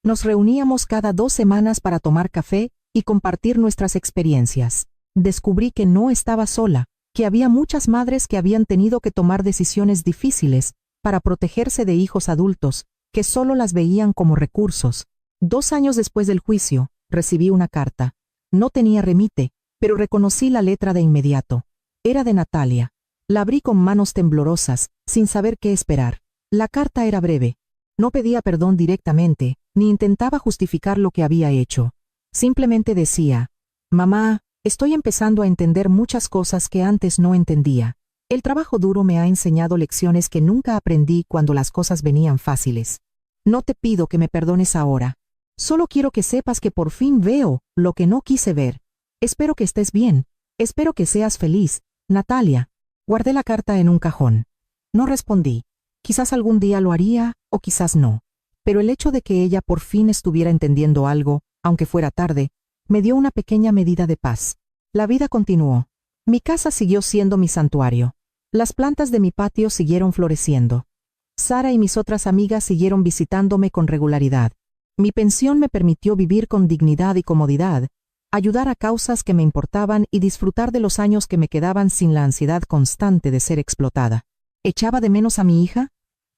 Nos reuníamos cada 2 semanas para tomar café y compartir nuestras experiencias. Descubrí que no estaba sola, que había muchas madres que habían tenido que tomar decisiones difíciles para protegerse de hijos adultos, que solo las veían como recursos. 2 años después del juicio, recibí una carta. No tenía remite, pero reconocí la letra de inmediato. Era de Natalia. La abrí con manos temblorosas, sin saber qué esperar. La carta era breve. No pedía perdón directamente, ni intentaba justificar lo que había hecho. Simplemente decía: «Mamá, estoy empezando a entender muchas cosas que antes no entendía. El trabajo duro me ha enseñado lecciones que nunca aprendí cuando las cosas venían fáciles. No te pido que me perdones ahora. Solo quiero que sepas que por fin veo lo que no quise ver. Espero que estés bien. Espero que seas feliz, Natalia». Guardé la carta en un cajón. No respondí. Quizás algún día lo haría, o quizás no. Pero el hecho de que ella por fin estuviera entendiendo algo, aunque fuera tarde, me dio una pequeña medida de paz. La vida continuó. Mi casa siguió siendo mi santuario. Las plantas de mi patio siguieron floreciendo. Sara y mis otras amigas siguieron visitándome con regularidad. Mi pensión me permitió vivir con dignidad y comodidad, ayudar a causas que me importaban y disfrutar de los años que me quedaban sin la ansiedad constante de ser explotada. ¿Echaba de menos a mi hija?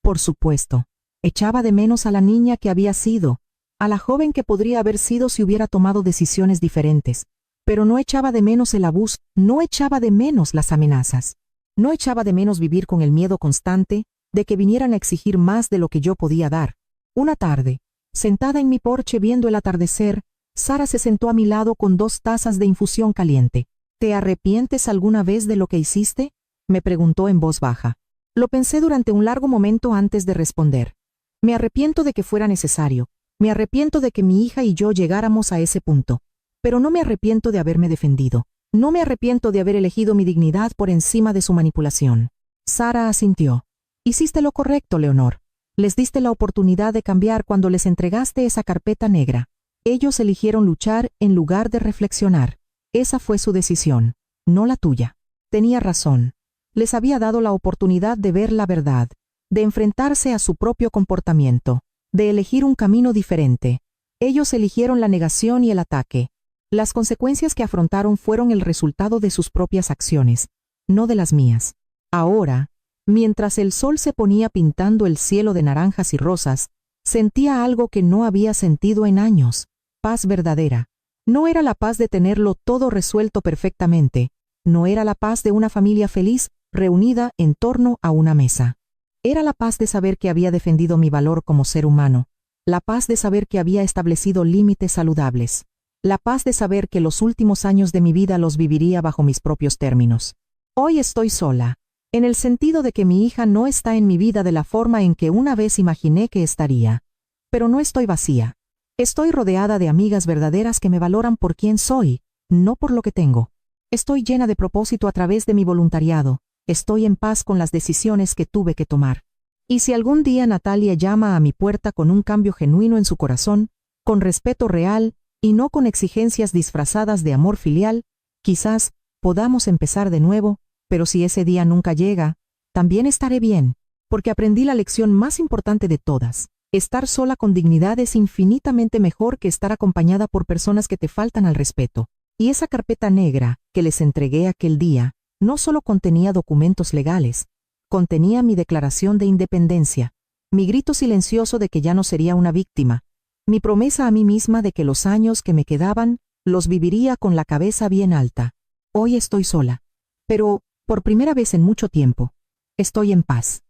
Por supuesto. Echaba de menos a la niña que había sido, a la joven que podría haber sido si hubiera tomado decisiones diferentes. Pero no echaba de menos el abuso, no echaba de menos las amenazas. No echaba de menos vivir con el miedo constante de que vinieran a exigir más de lo que yo podía dar. Una tarde, sentada en mi porche viendo el atardecer, Sara se sentó a mi lado con 2 tazas de infusión caliente. ¿Te arrepientes alguna vez de lo que hiciste?, me preguntó en voz baja. Lo pensé durante un largo momento antes de responder. Me arrepiento de que fuera necesario. Me arrepiento de que mi hija y yo llegáramos a ese punto. Pero no me arrepiento de haberme defendido. No me arrepiento de haber elegido mi dignidad por encima de su manipulación. Sara asintió. Hiciste lo correcto, Leonor. Les diste la oportunidad de cambiar cuando les entregaste esa carpeta negra. Ellos eligieron luchar en lugar de reflexionar. Esa fue su decisión, no la tuya. Tenía razón. Les había dado la oportunidad de ver la verdad, de enfrentarse a su propio comportamiento, de elegir un camino diferente. Ellos eligieron la negación y el ataque. Las consecuencias que afrontaron fueron el resultado de sus propias acciones, no de las mías. Ahora, mientras el sol se ponía pintando el cielo de naranjas y rosas, sentía algo que no había sentido en años. Paz verdadera. No era la paz de tenerlo todo resuelto perfectamente. No era la paz de una familia feliz reunida en torno a una mesa. Era la paz de saber que había defendido mi valor como ser humano. La paz de saber que había establecido límites saludables. La paz de saber que los últimos años de mi vida los viviría bajo mis propios términos. Hoy estoy sola, en el sentido de que mi hija no está en mi vida de la forma en que una vez imaginé que estaría. Pero no estoy vacía. Estoy rodeada de amigas verdaderas que me valoran por quien soy, no por lo que tengo. Estoy llena de propósito a través de mi voluntariado. Estoy en paz con las decisiones que tuve que tomar. Y si algún día Natalia llama a mi puerta con un cambio genuino en su corazón, con respeto real y no con exigencias disfrazadas de amor filial, quizás podamos empezar de nuevo, pero si ese día nunca llega, también estaré bien, porque aprendí la lección más importante de todas. Estar sola con dignidad es infinitamente mejor que estar acompañada por personas que te faltan al respeto. Y esa carpeta negra que les entregué aquel día no solo contenía documentos legales, contenía mi declaración de independencia, mi grito silencioso de que ya no sería una víctima, mi promesa a mí misma de que los años que me quedaban los viviría con la cabeza bien alta. Hoy estoy sola, pero, por primera vez en mucho tiempo, estoy en paz.